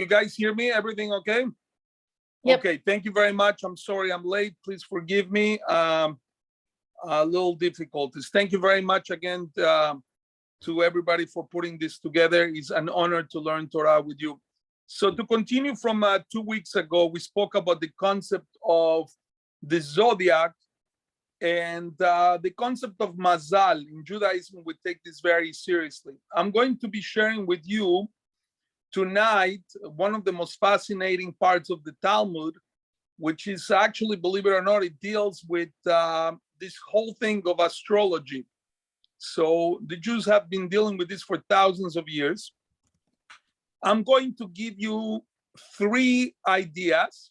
You guys hear me? Everything okay? Yep. Okay, thank you very much. I'm sorry I'm late. Please forgive me. A little difficulties. Thank you very much again to everybody for putting this together. It's an honor to learn Torah with you. So to continue from 2 weeks ago, we spoke about the concept of the Zodiac and the concept of Mazal. In Judaism, we take this very seriously. I'm going to be sharing with you tonight one of the most fascinating parts of the Talmud, which is actually, believe it or not, it deals with this whole thing of astrology. So the Jews have been dealing with this for thousands of years. I'm going to give you 3 ideas,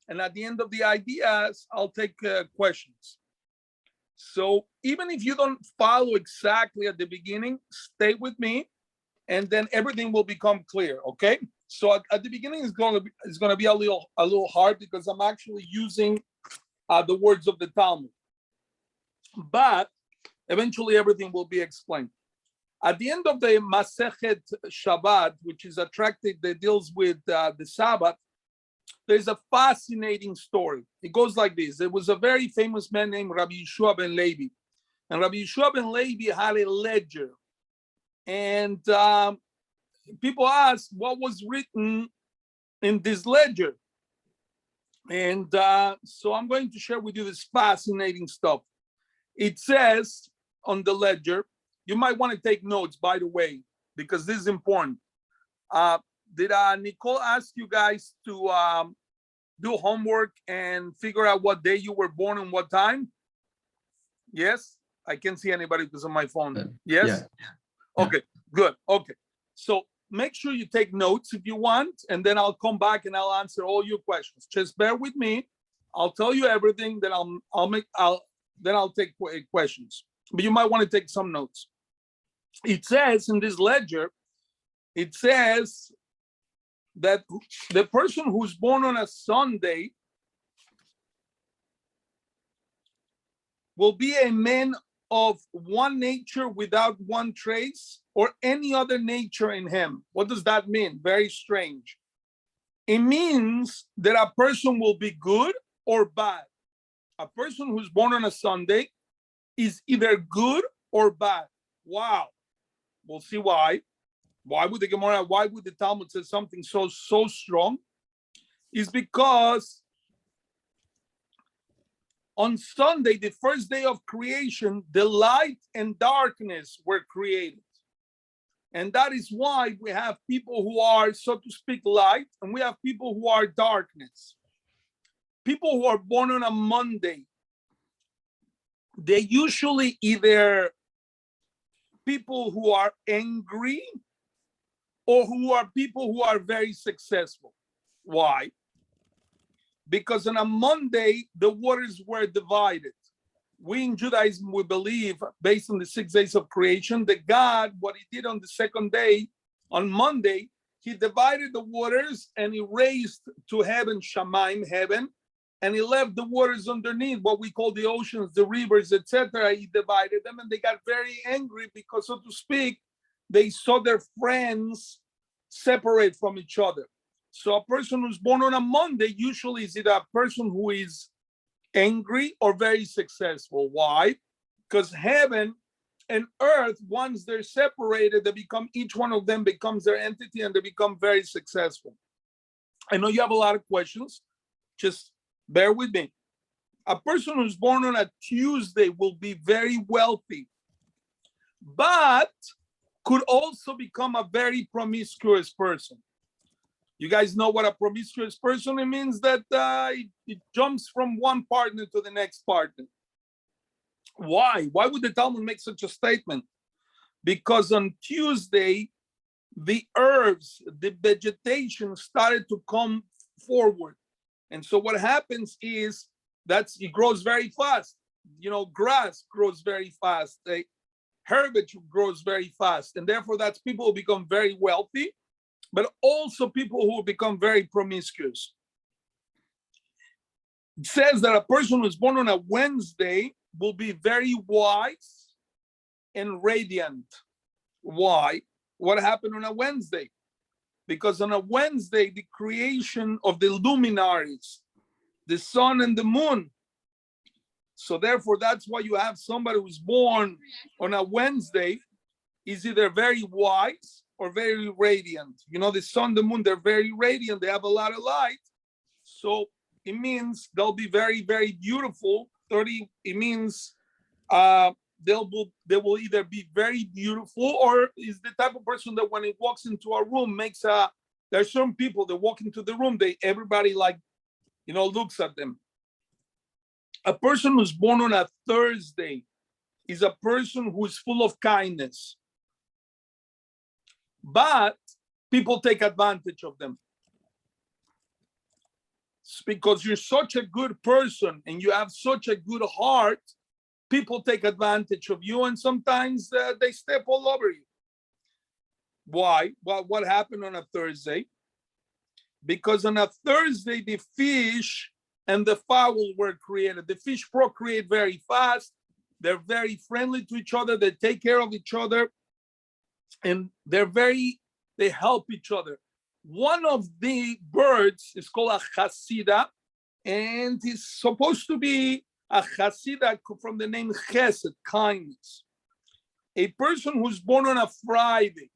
and at the end of the ideas, I'll take questions. So even if you don't follow exactly at the beginning, stay with me, and then everything will become clear. Okay? So at the beginning, it's going to be a little hard because I'm actually using the words of the Talmud, but eventually everything will be explained. At the end of the Masechet Shabbat, which is a tractate that deals with the Sabbath, there's a fascinating story. It goes like this. There was a very famous man named Rabbi Yeshua ben Levi. And Rabbi Yeshua ben Levi had a ledger. And people asked what was written in this ledger. And so I'm going to share with you this fascinating stuff. It says on the ledger, you might want to take notes, by the way, because this is important. Did Nicole ask you guys to do homework and figure out what day you were born and what time? Yes? I can't see anybody because of my phone. Yes? Yeah. Okay, good. Okay. So make sure you take notes if you want, and then I'll come back and I'll answer all your questions. Just bear with me. I'll tell you everything, then I'll take questions. But you might want to take some notes. It says in this ledger, it says that the person who's born on a Sunday will be a man of one nature without one trace or any other nature in him. What does that mean? Very strange. It means that a person will be good or bad. A person who's born on a Sunday is either good or bad. Wow. We'll see why. Why would the Gemara, why would the Talmud say something so strong? Is because on Sunday, the first day of creation, the light and darkness were created. And that is why we have people who are, so to speak, light, and we have people who are darkness. People who are born on a Monday, they usually either people who are angry or who are people who are very successful. Why? Because on a Monday, the waters were divided. We in Judaism, we believe, based on the 6 days of creation, that God, what he did on the second day, on Monday, he divided the waters and he raised to heaven, Shamaim, heaven, and he left the waters underneath, what we call the oceans, the rivers, etc. He divided them, and they got very angry because, so to speak, they saw their friends separate from each other. So a person who's born on a Monday usually is either a person who is angry or very successful. Why? Because heaven and earth, once they're separated, they become, each one of them becomes their entity and they become very successful. I know you have a lot of questions. Just bear with me. A person who's born on a Tuesday will be very wealthy, but could also become a very promiscuous person. You guys know what a promiscuous person, it means that it jumps from one partner to the next partner. Why? Why would the Talmud make such a statement? Because on Tuesday, the herbs, the vegetation started to come forward. And so what happens is that it grows very fast. You know, grass grows very fast. Herbage grows very fast. And therefore, that's people who become very wealthy, but also people who become very promiscuous. It says that a person who is born on a Wednesday will be very wise and radiant. Why? What happened on a Wednesday? because on a Wednesday, the creation of the luminaries, the sun and the moon. So therefore, that's why you have somebody who's born on a Wednesday is either very wise or very radiant. You know, the sun, the moon, they're very radiant. They have a lot of light. So it means they'll be very, very beautiful. It means they will either be very beautiful or is the type of person that when it walks into a room there's some people that walk into the room, everybody looks at them. A person who's born on a Thursday is a person who is full of kindness, but people take advantage of them. It's because you're such a good person and you have such a good heart, people take advantage of you, and sometimes they step all over you. Why? Well, what happened on a Thursday? Because on a Thursday, the fish and the fowl were created. The fish procreate very fast. They're very friendly to each other. They take care of each other. And they help each other. One of the birds is called a chasida, and it's supposed to be a chasida from the name chesed, kindness. A person who's born on a Friday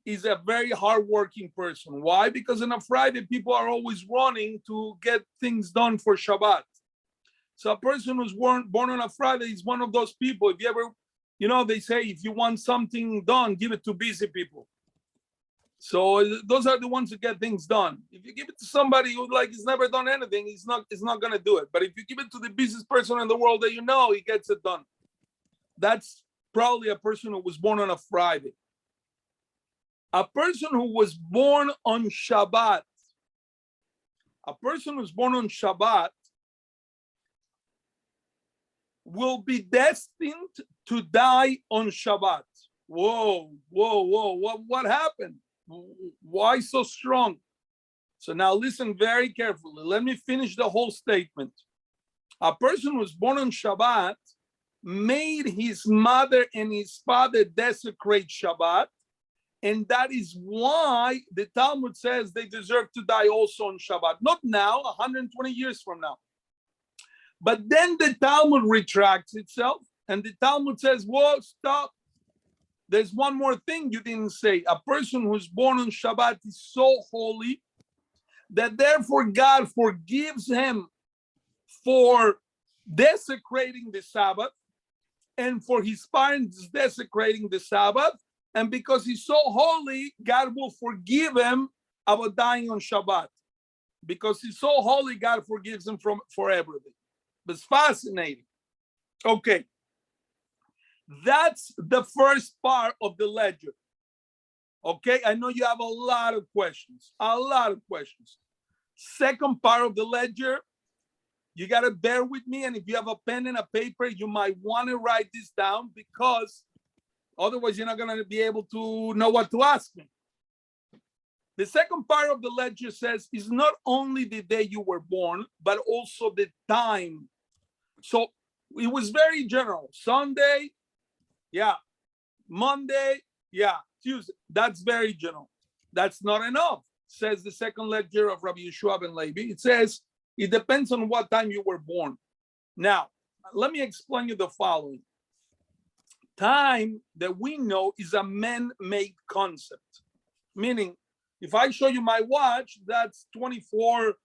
is a very hardworking person. Why? Because on a Friday, people are always running to get things done for Shabbat. So a person who's born on a Friday is one of those people. If you ever, they say, if you want something done, give it to busy people. So those are the ones who get things done. If you give it to somebody who has never done anything, he's not going to do it. But if you give it to the busiest person in the world that he gets it done. That's probably a person who was born on a Friday. A person who was born on Shabbat, will be destined to die on Shabbat. Whoa. What happened? Why so strong? So now listen very carefully. Let me finish the whole statement. A person who was born on Shabbat made his mother and his father desecrate Shabbat. And that is why the Talmud says they deserve to die also on Shabbat. Not now, 120 years from now. But then the Talmud retracts itself, and the Talmud says, whoa, stop. There's one more thing you didn't say. A person who's born on Shabbat is so holy that therefore God forgives him for desecrating the Sabbath and for his parents desecrating the Sabbath. And because he's so holy, God will forgive him about dying on Shabbat. Because he's so holy, God forgives him for everything. But it's fascinating. Okay. That's the first part of the ledger. Okay, I know you have a lot of questions. Second part of the ledger, you got to bear with me. And if you have a pen and a paper, you might want to write this down because otherwise you're not going to be able to know what to ask me. The second part of the ledger says is not only the day you were born, but also the time. So it was very general. Sunday, yeah. Monday, yeah. Tuesday, that's very general. That's not enough, says the second ledger of Rabbi Yeshua ben Levi. It says it depends on what time you were born. Now, let me explain you the following. Time that we know is a man-made concept. Meaning, if I show you my watch, that's 24.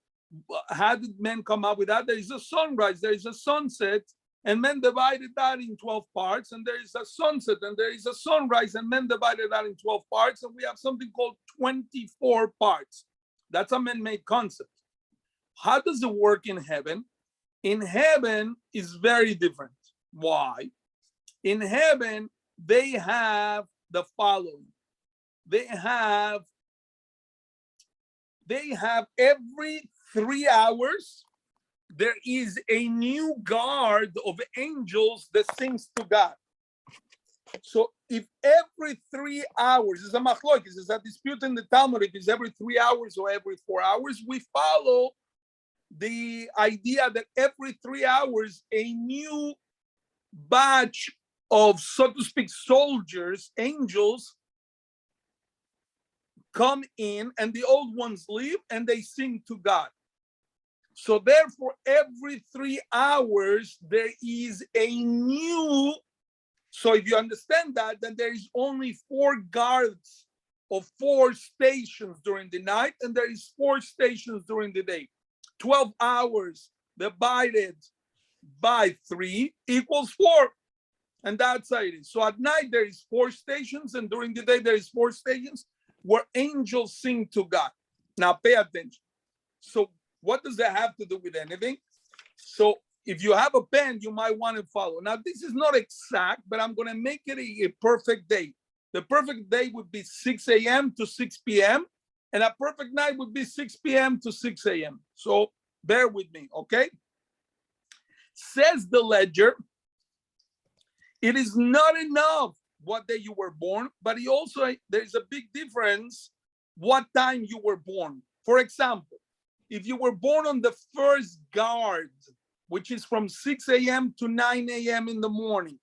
How did men come up with that? There is a sunrise, there is a sunset, and men divided that in 12 parts, and there is a sunset, and there is a sunrise, and men divided that in 12 parts, and we have something called 24 parts. That's a man-made concept. How does it work in heaven? In heaven is very different. Why? In heaven, they have the following. They have every 3 hours, there is a new guard of angels that sings to God. So if every 3 hours, is a machloek, is a dispute in the Talmud, if it's every 3 hours or every 4 hours, we follow the idea that every 3 hours, a new batch of, so to speak, soldiers, angels, come in and the old ones leave and they sing to God. So therefore, every 3 hours, there is a new. So if you understand that, then there is only 4 guards of 4 stations during the night, and there is 4 stations during the day. 12 hours divided by 3 equals 4. And that's how it is. So at night, there is 4 stations, and during the day, there is 4 stations where angels sing to God. Now pay attention. So what does that have to do with anything? So if you have a pen, you might want to follow. Now, this is not exact, but I'm going to make it a perfect day. The perfect day would be 6 a.m. to 6 p.m. And a perfect night would be 6 p.m. to 6 a.m. So bear with me, okay? Says the ledger, it is not enough what day you were born, but there's a big difference what time you were born. For example, if you were born on the first guard, which is from 6 a.m. to 9 a.m. in the morning.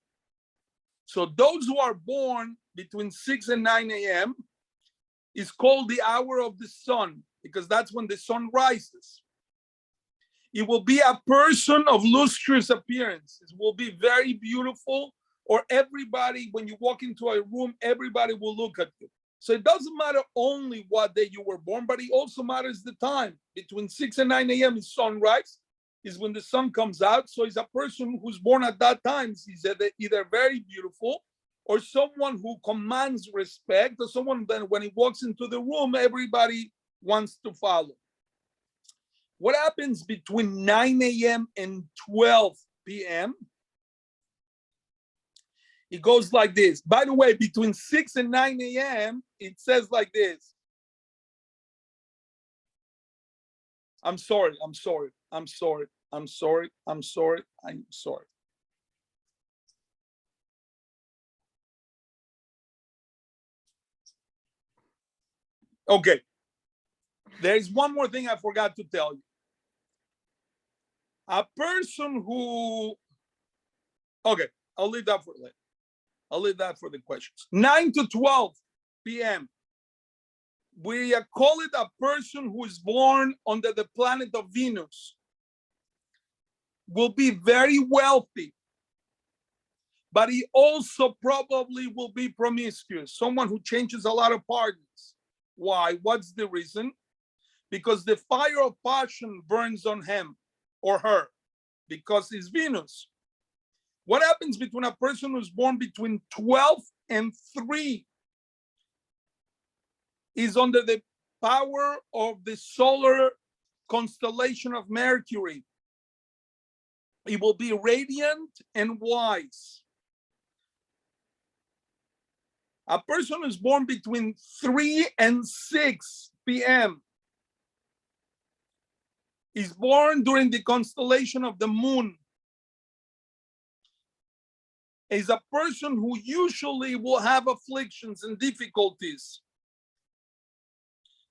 So those who are born between 6 and 9 a.m. is called the hour of the sun, because that's when the sun rises. It will be a person of lustrous appearance. It will be very beautiful, or everybody, when you walk into a room, everybody will look at you. So it doesn't matter only what day you were born, but it also matters the time. Between 6 and 9 a.m. is sunrise, is when the sun comes out. So it's a person who's born at that time. He's either very beautiful or someone who commands respect, or someone that when he walks into the room, everybody wants to follow. What happens between 9 a.m. and 12 p.m.? It goes like this. By the way, between 6 and 9 a.m., it says like this. I'm sorry. Okay. There is one more thing I forgot to tell you. A person who, okay, I'll leave that for later. I'll leave that for the questions. 9 to 12 p.m. We call it a person who is born under the planet of Venus. Will be very wealthy, but he also probably will be promiscuous, someone who changes a lot of partners. Why? What's the reason? Because the fire of passion burns on him or her, because it's Venus. What happens between a person who's born between 12 and 3 is under the power of the solar constellation of Mercury. It will be radiant and wise. A person who's born between 3 and 6 p.m. is born during the constellation of the moon. Is a person who usually will have afflictions and difficulties.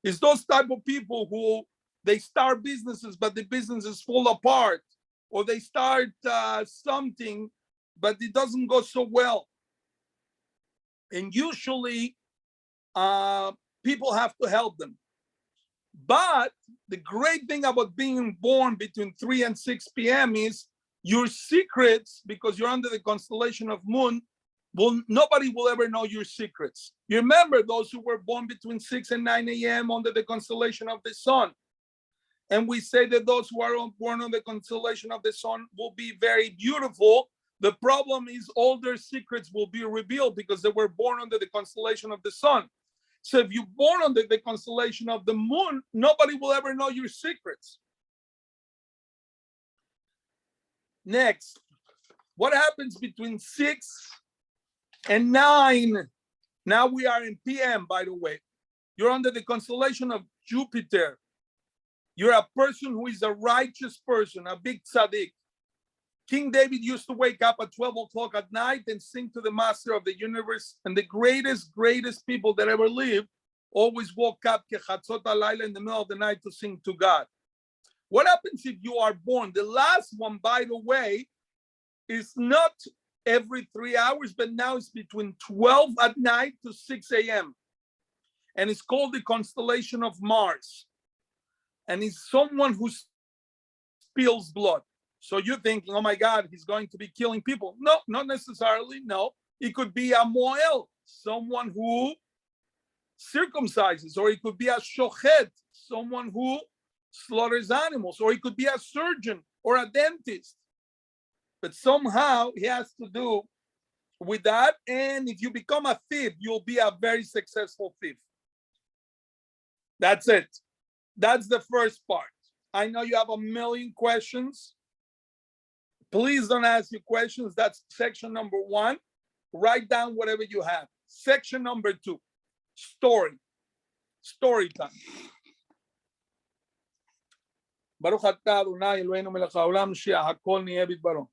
It's those type of people who they start businesses, but the businesses fall apart, or they start something, but it doesn't go so well. And usually people have to help them. But the great thing about being born between 3 and 6 p.m. is your secrets, because you're under the constellation of moon, nobody will ever know your secrets. You remember those who were born between 6 and 9 a.m. under the constellation of the sun. And we say that those who are born on the constellation of the sun will be very beautiful. The problem is all their secrets will be revealed because they were born under the constellation of the sun. So if you're born under the constellation of the moon, nobody will ever know your secrets. Next, what happens between 6 and 9? Now we are in PM, by the way. You're under the constellation of Jupiter. You're a person who is a righteous person, a big tzaddik. King David used to wake up at 12 o'clock at night and sing to the master of the universe. And the greatest people that ever lived always woke up kechatzot halayla in the middle of the night to sing to God. What happens if you are born? The last one, by the way, is not every 3 hours, but now it's between 12 at night to 6 a.m. and it's called the Constellation of Mars. And he's someone who spills blood. So you're thinking, oh my God, he's going to be killing people. No, not necessarily. No, it could be a moel, someone who circumcises, or it could be a shochet, someone who slaughters animals, or it could be a surgeon or a dentist. But somehow he has to do with that. And if you become a thief, you'll be a very successful thief. That's it. That's the first part. I know you have a million questions. Please don't ask your questions. That's section number 1. Write down whatever you have. Section number 2, story time. Baruch atah Adonai Eloheinu melech haolam שהכל נהיה בדברו.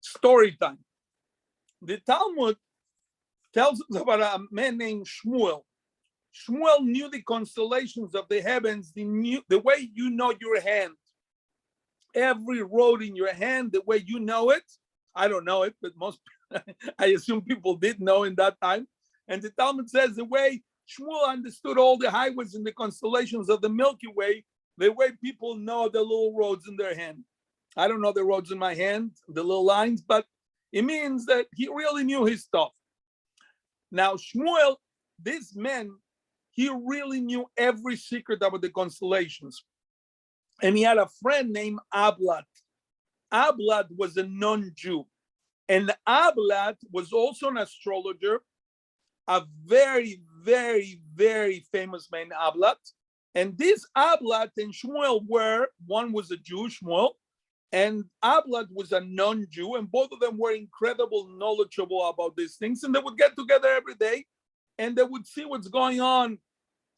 Story time. The Talmud tells us about a man named Shmuel. Shmuel knew the constellations of the heavens, the way you know your hand. Every road in your hand, the way you know it. I don't know it, but most, I assume people did know in that time. And the Talmud says the way Shmuel understood all the highways and the constellations of the Milky Way, the way people know the little roads in their hand. I don't know the roads in my hand, the little lines, but it means that he really knew his stuff. Now, Shmuel, this man, he really knew every secret about the constellations. And he had a friend named Ablat. Ablat was a non-Jew. And Ablat was also an astrologer, a very, very, very famous man, Ablat. And this Ablat and Shmuel were, one was a Jew, Shmuel, and Ablat was a non-Jew, and both of them were incredible knowledgeable about these things. And they would get together every day, and they would see what's going on.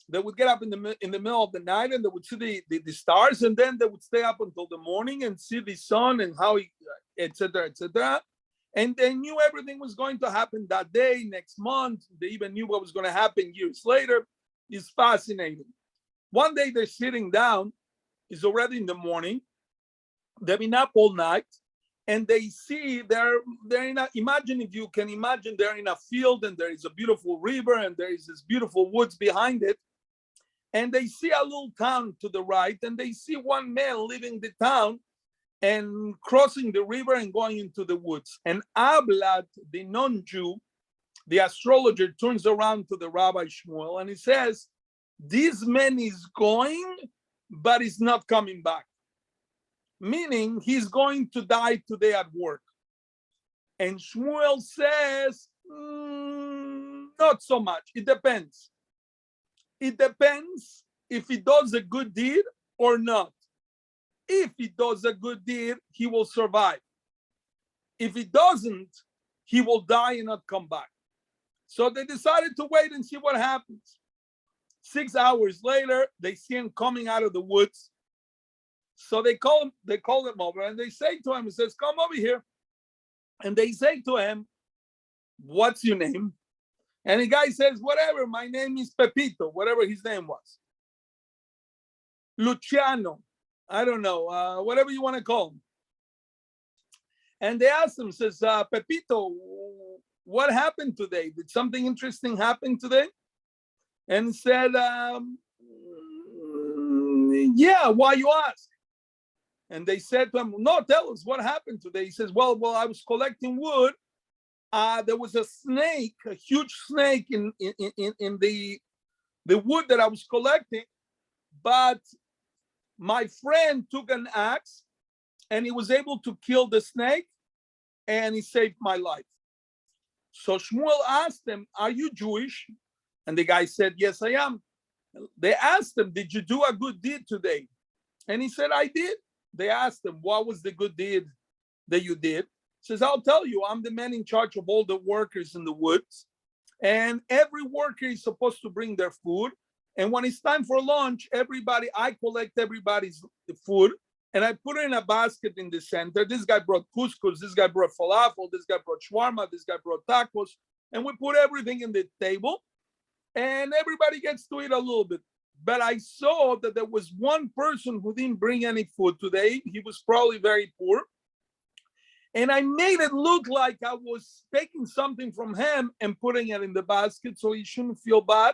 They would get up in the middle of the night, and they would see the stars, and then they would stay up until the morning and see the sun and how he, etc., etc. And they knew everything was going to happen that day, next month. They even knew what was going to happen years later. It's fascinating. One day they're sitting down. It's already in the morning. They've been up all night, and they see they're in a, imagine if you can imagine, they're in a field, and there is a beautiful river, and there is this beautiful woods behind it. And they see a little town to the right, and they see one man leaving the town and crossing the river and going into the woods. And Ablat, the non-Jew, the astrologer, turns around to the Rabbi Shmuel, and he says, this man is going, but he's not coming back. Meaning he's going to die today at work. And Shmuel says, not so much. It depends. It depends if he does a good deed or not. If he does a good deed, he will survive. If he doesn't, he will die and not come back. So they decided to wait and see what happens. 6 hours later, they see him coming out of the woods. So they call him over, and they say to him, he says, come over here. And they say to him, what's your name? And the guy says, whatever, my name is Pepito, whatever his name was. Luciano, I don't know, whatever you want to call him. And they asked him, says, Pepito, what happened today? Did something interesting happen today? And he said, yeah, why you ask? And they said to him, no, tell us what happened today. He says, well, I was collecting wood. There was a snake, a huge snake in the wood that I was collecting. But my friend took an axe and he was able to kill the snake, and he saved my life. So Shmuel asked him, are you Jewish? And the guy said, yes, I am. They asked him, did you do a good deed today? And he said, I did. They asked him, what was the good deed that you did? He says, I'll tell you, I'm the man in charge of all the workers in the woods. And every worker is supposed to bring their food. And when it's time for lunch, I collect everybody's food, and I put it in a basket in the center. This guy brought couscous, this guy brought falafel, this guy brought shawarma, this guy brought tacos. And we put everything in the table, and everybody gets to eat a little bit. But I saw that there was one person who didn't bring any food today. He was probably very poor. And I made it look like I was taking something from him and putting it in the basket so he shouldn't feel bad.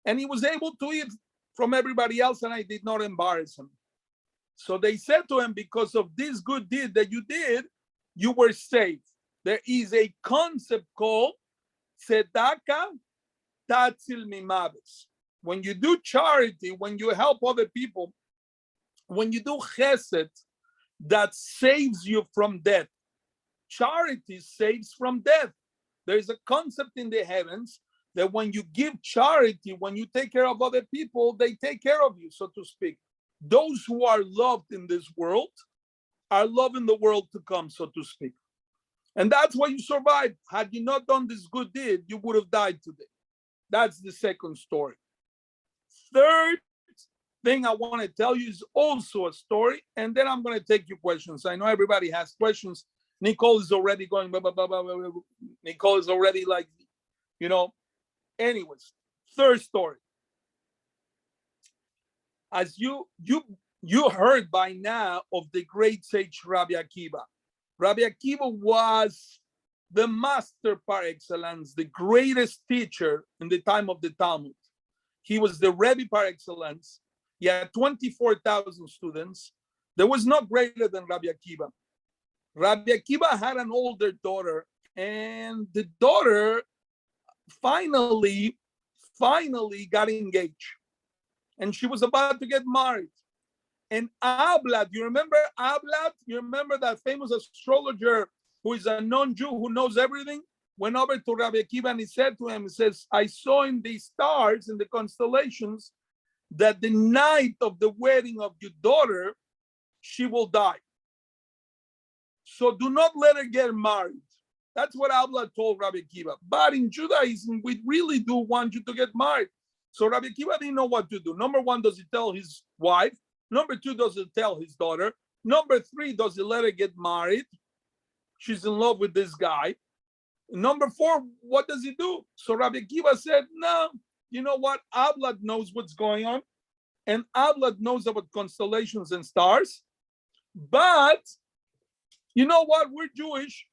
And he was able to eat from everybody else, and I did not embarrass him. So they said to him, because of this good deed that you did, you were saved. There is a concept called tzedakah tatzil mimaves. When you do charity, when you help other people, when you do chesed, that saves you from death. Charity saves from death. There is a concept in the heavens that when you give charity, when you take care of other people, they take care of you, so to speak. Those who are loved in this world are loved in the world to come, so to speak. And that's why you survived. Had you not done this good deed, you would have died today. That's the second story. Third thing I want to tell you is also a story, and then I'm going to take your questions. I know everybody has questions. Nicole is already going, blah, blah, blah, blah, blah, blah. Nicole is already like, you know. Anyways, third story. As you heard by now of the great sage Rabbi Akiva. Rabbi Akiva was the master par excellence, the greatest teacher in the time of the Talmud. He was the Rebbe par excellence. He had 24,000 students. There was no greater than Rabbi Akiva. Rabbi Akiva had an older daughter, and the daughter finally got engaged. And she was about to get married. And Ablad, you remember Ablad? You remember that famous astrologer who is a non-Jew who knows everything? Went over to Rabbi Akiva and he said to him, he says, I saw in the stars, in the constellations, that the night of the wedding of your daughter, she will die. So do not let her get married. That's what Ablad told Rabbi Akiva. But in Judaism, we really do want you to get married. So Rabbi Akiva didn't know what to do. Number one, does he tell his wife? Number two, does he tell his daughter? Number three, does he let her get married? She's in love with this guy. Number four, what does he do? So Rabbi Akiva said, no, you know what? Ablad knows what's going on. And Ablad knows about constellations and stars. But you know what? We're Jewish.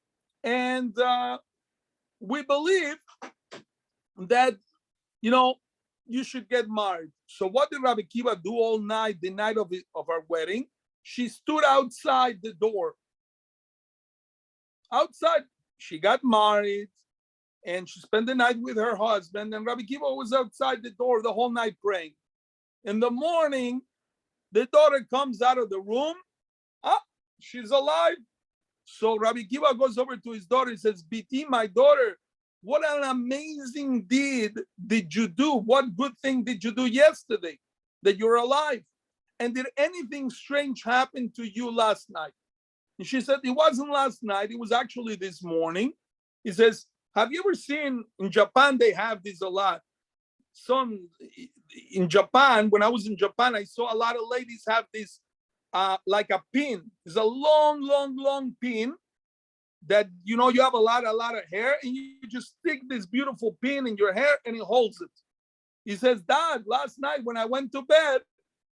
And we believe that, you know, you should get married. So what did Rabbi Akiva do all night, the night of our wedding? She stood outside the door. Outside, she got married, and she spent the night with her husband, and Rabbi Akiva was outside the door the whole night praying. In the morning, the daughter comes out of the room. Ah, she's alive. So Rabbi Akiva goes over to his daughter and says, Biti, my daughter, what an amazing deed did you do? What good thing did you do yesterday that you're alive? And did anything strange happen to you last night? And she said, it wasn't last night. It was actually this morning. He says, have you ever seen, in Japan, they have this a lot. In Japan, when I was in Japan, I saw a lot of ladies have this like a pin. It's a long pin that, you know, you have a lot of hair, and you just stick this beautiful pin in your hair and it holds it. He says, Dad, last night when I went to bed,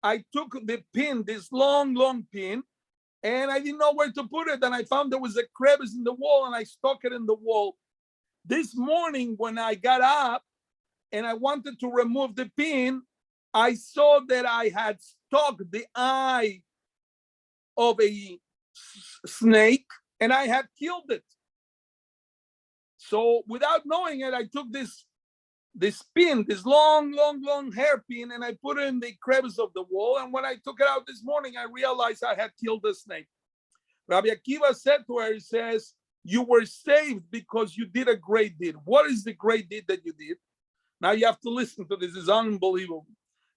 I took the pin, this long pin, and I didn't know where to put it. And I found there was a crevice in the wall, and I stuck it in the wall. This morning, when I got up and I wanted to remove the pin, I saw that I had stuck the eye of a snake, and I had killed it. So without knowing it, I took this pin, this long hairpin, and I put it in the crevice of the wall. And when I took it out this morning, I realized I had killed the snake. Rabbi Akiva said to her, he says, you were saved because you did a great deed. What is the great deed that you did? Now you have to listen to this. It's unbelievable.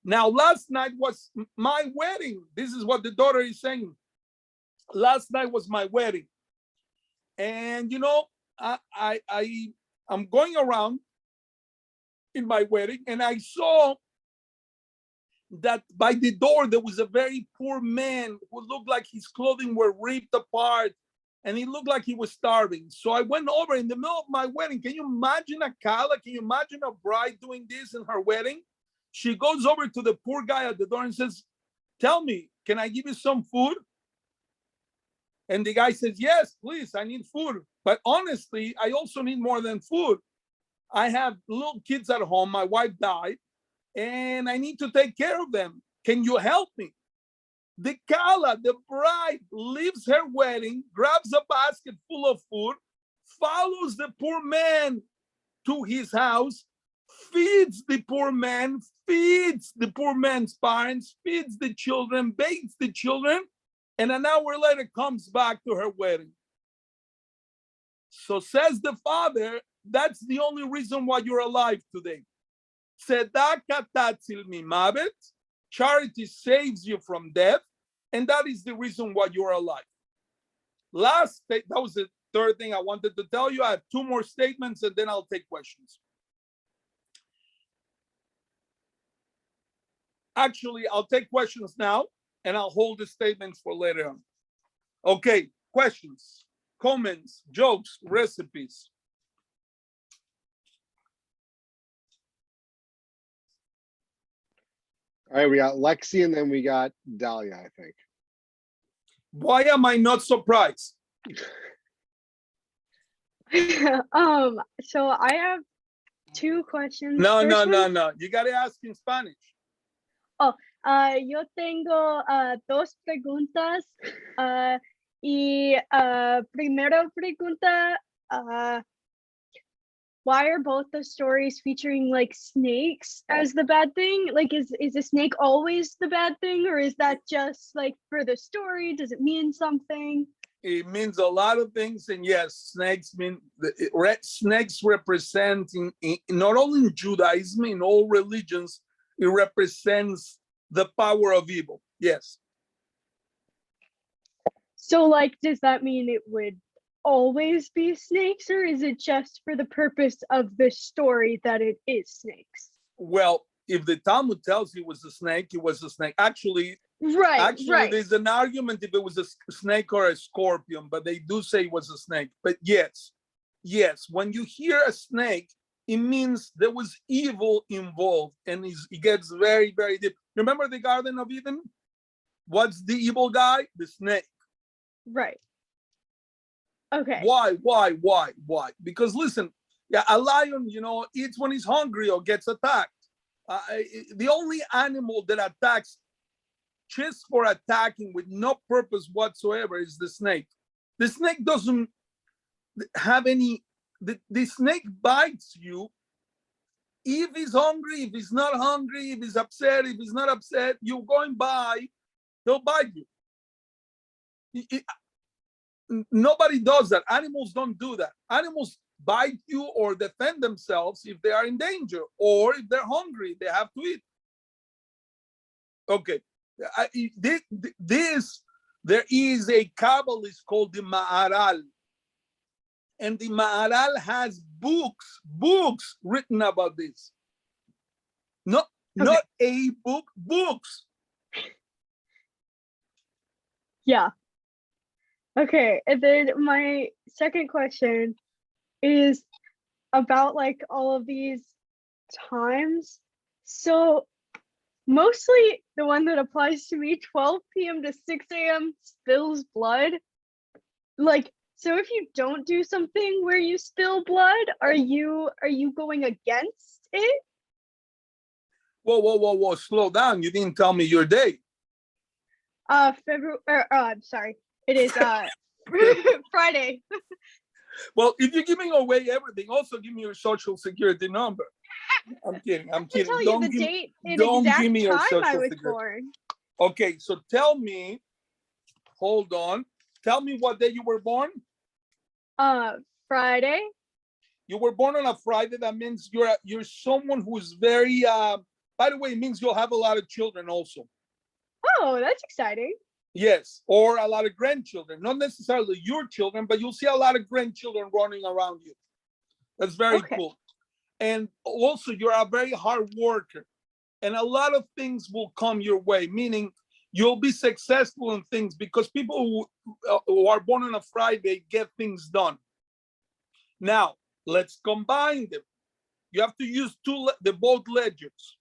Now, last night was my wedding. This is what the daughter is saying. Last night was my wedding. And, you know, I'm going around in my wedding, and I saw that by the door there was a very poor man who looked like his clothing were ripped apart, and he looked like he was starving. So I went over in the middle of my wedding. Can you imagine a kala? Can you imagine a bride doing this in her wedding? She goes over to the poor guy at the door and says, tell me, can I give you some food? And the guy says, yes, please, I need food. But honestly, I also need more than food. I have little kids at home. My wife died, and I need to take care of them. Can you help me? The Kala, the bride, leaves her wedding, grabs a basket full of food, follows the poor man to his house, feeds the poor man, feeds the poor man's parents, feeds the children, bathes the children, and an hour later comes back to her wedding. So says the father, that's the only reason why you're alive today. Tzedakah tatzil mimavet, charity saves you from death, and that is the reason why you're alive. That was the third thing I wanted to tell you. I have two more statements, and then I'll take questions. Actually, I'll take questions now, and I'll hold the statements for later on. Okay, questions, comments, jokes, recipes. All right, we got Lexi and then we got Dahlia, I think. Why am I not surprised? So I have two questions. No. You got to ask in Spanish. Yo tengo dos preguntas. Y primero pregunta, why are both the stories featuring like snakes as the bad thing? Like, is a snake always the bad thing, or is that just like for the story? Does it mean something? It means a lot of things, and yes, snakes represent in not only in Judaism, in all religions, it represents the power of evil. Yes. So, like, does that mean it would always be snakes, or is it just for the purpose of the story that it is snakes? Well, if the Talmud tells you it was a snake, it was a snake. Actually, right. There's an argument if it was a snake or a scorpion, but they do say it was a snake. But yes, when you hear a snake, it means there was evil involved, and it gets very, very deep. Remember the Garden of Eden? What's the evil guy? The snake. Right. Okay. Why? Because listen, a lion, eats when he's hungry or gets attacked. The only animal that attacks just for attacking with no purpose whatsoever is the snake. The snake doesn't have any, the snake bites you if he's hungry, if he's not hungry, if he's upset, if he's not upset, you're going by, he'll bite you. Nobody does that. Animals don't do that. Animals bite you or defend themselves if they are in danger, or if they're hungry, they have to eat. Okay. There is a Kabbalist called the Ma'aral. And the Ma'aral has books written about this. Not a book, books. Yeah. Okay, and then my second question is about like all of these times. So mostly the one that applies to me, 12 p.m. to 6 a.m. spills blood. Like, so if you don't do something where you spill blood, are you going against it? Whoa, slow down. You didn't tell me your date. I'm sorry. It is Friday. Well, if you're giving away everything, also give me your social security number. I'm kidding. I'll tell you the date and exact time your social I was security. born. Okay, so tell me, hold on. Tell me what day you were born. Friday. You were born on a Friday. That means you're someone who's very, by the way, it means you'll have a lot of children also. Oh, that's exciting. Yes, or a lot of grandchildren. Not necessarily your children, but you'll see a lot of grandchildren running around you. That's very cool. And also, you're a very hard worker. And a lot of things will come your way, meaning you'll be successful in things because people who are born on a Friday get things done. Now, let's combine them. You have to use both ledgers.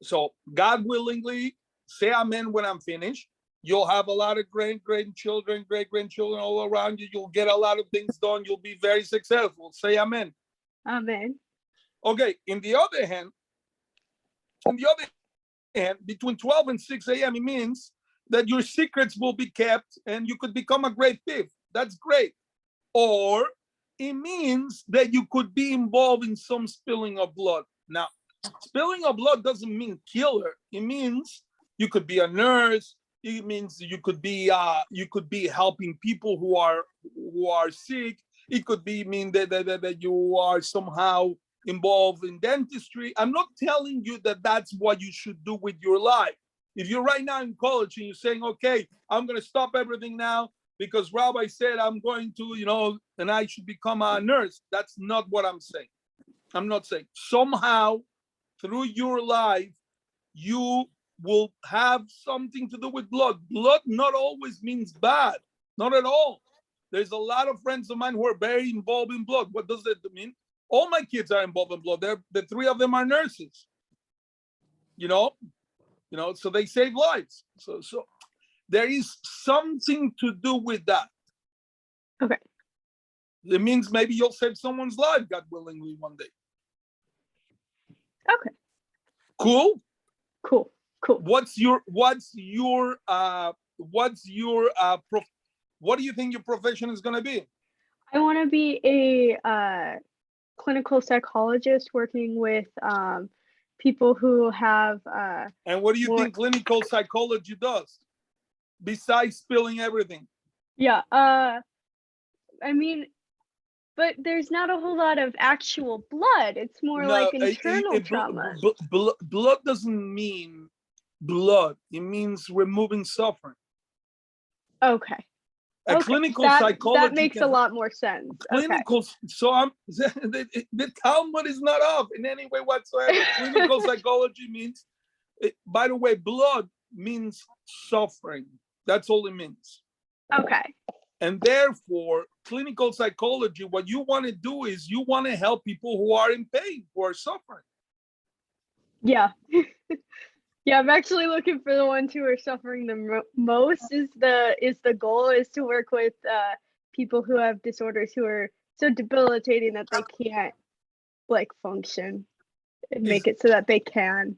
So, God willingly, say amen when I'm finished. You'll have a lot of grandchildren, great-grandchildren all around you. You'll get a lot of things done. You'll be very successful. Say amen. Amen. Okay, on the other hand, between 12 and 6 a.m., it means that your secrets will be kept and you could become a great thief. That's great. Or it means that you could be involved in some spilling of blood. Now, spilling of blood doesn't mean killer. It means you could be a nurse. It means you could be helping people who are sick. It could mean that you are somehow involved in dentistry. I'm not telling you that that's what you should do with your life. If you're right now in college and you're saying, okay, I'm going to stop everything now because Rabbi said I'm going to, and I should become a nurse. That's not what I'm saying. I'm not saying somehow through your life, you will have something to do with blood. Blood not always means bad, not at all. There's a lot of friends of mine who are very involved in blood. What does that mean? All my kids are involved in blood. The three of them are nurses. So they save lives. So there is something to do with that. Okay. It means maybe you'll save someone's life, God willingly, one day. Okay. Cool. What do you think your profession is going to be? I want to be a clinical psychologist working with people who have and what do you think clinical psychology does besides spilling everything? Yeah, I mean, but there's not a whole lot of actual blood. It's more like internal trauma. Blood doesn't mean blood. It means removing suffering. Okay. Clinical psychology. That makes a lot more sense. Clinical. Okay. So the Talmud is not off in any way whatsoever. Clinical psychology means, by the way, blood means suffering. That's all it means. Okay. And therefore, clinical psychology, what you want to do is you want to help people who are in pain, who are suffering. Yeah. Yeah, I'm actually looking for the ones who are suffering the most. Is the goal is to work with people who have disorders who are so debilitating that they can't function and make it so that they can.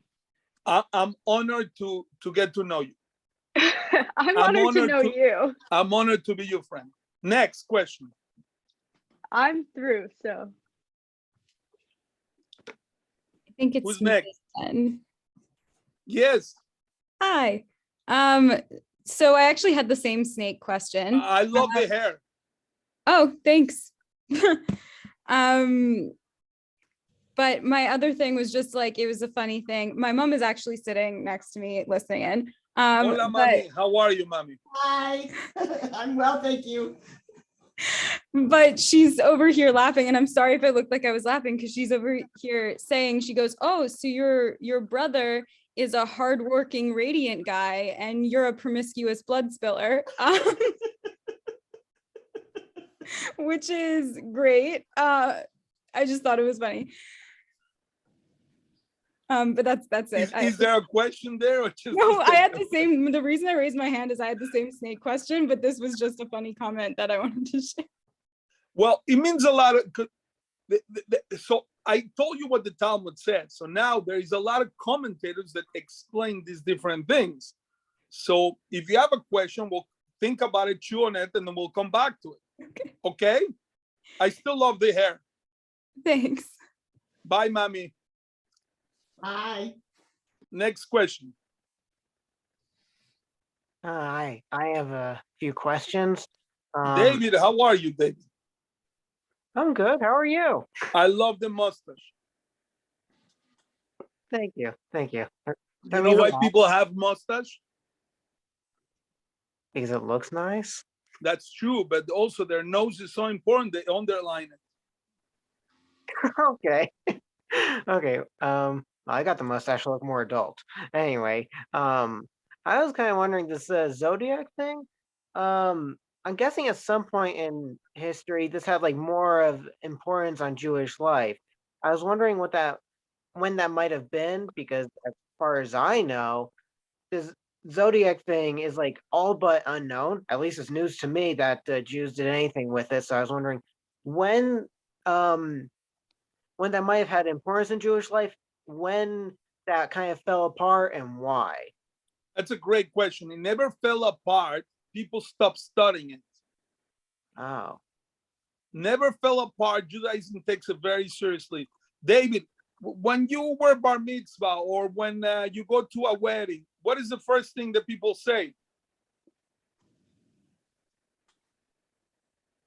I'm honored to get to know you. I'm honored to know you. I'm honored to be your friend. Next question. I'm through, so. I think it's who's next? Then. Yes. Hi. So I actually had the same snake question. I love the hair. Oh, thanks. But my other thing was just it was a funny thing. My mom is actually sitting next to me listening in. Hola, mommy. How are you, mommy? Hi. I'm well, thank you. But she's over here laughing, and I'm sorry if it looked like I was laughing because she's over here saying, she goes, oh, so your brother is a hardworking, radiant guy, and you're a promiscuous blood spiller, which is great. I just thought it was funny. But that's it. Is there a question there? Or just no, I had the same. The reason I raised my hand is I had the same snake question, but this was just a funny comment that I wanted to share. Well, it means a lot of. So I told you what the Talmud said. So now there is a lot of commentators that explain these different things. So if you have a question, we'll think about it, chew on it, and then we'll come back to it. Okay? I still love the hair. Thanks. Bye, mommy. Hi. Next question. Hi, I have a few questions. David, how are you, David? I'm good. How are you? I love the mustache. Thank you. Thank you. You know why people have mustache? Because it looks nice. That's true, but also their nose is so important, they underline it. Okay. Okay. I got the mustache to look more adult. Anyway, I was kind of wondering this Zodiac thing. I'm guessing at some point in history, this had more of importance on Jewish life. I was wondering when that might have been, because as far as I know, Zodiac thing is like all but unknown. At least it's news to me that Jews did anything with it. So I was wondering when that might have had importance in Jewish life, when that kind of fell apart, and why. That's a great question. It never fell apart. People stopped studying it. Oh, Never fell apart. Judaism takes it very seriously. David, when you were bar mitzvah or when you go to a wedding, what is the first thing that people say?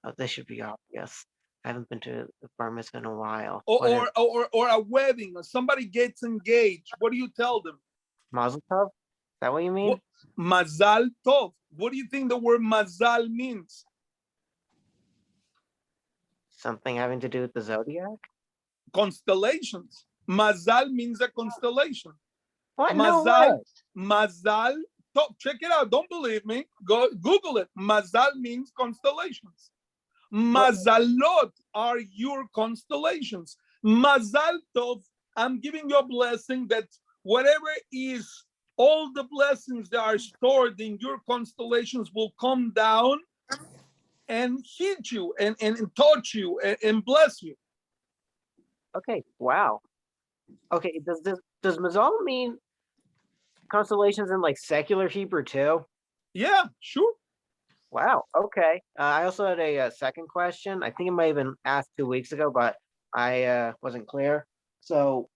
oh, this should be obvious. I haven't been to the bar mitzvah in a while. Or a wedding, or somebody gets engaged. What do you tell them? Mazel tov? Is that what you mean? Mazal tov. What do you think the word mazal means? Something having to do with the zodiac? Constellations. Mazal means a constellation. What? No way. Mazal tov. Check it out. Don't believe me? Go Google it. Mazal means constellations. Mazalot are your constellations. Mazal tov, I'm giving you a blessing that whatever is all the blessings that are stored in your constellations will come down and hit you and touch you and bless you. Okay, wow. Okay, does Mazal mean constellations in like secular Hebrew too? Yeah, sure. Wow. Okay. I also had a second question. I think it might have been asked 2 weeks ago, but I wasn't clear. So,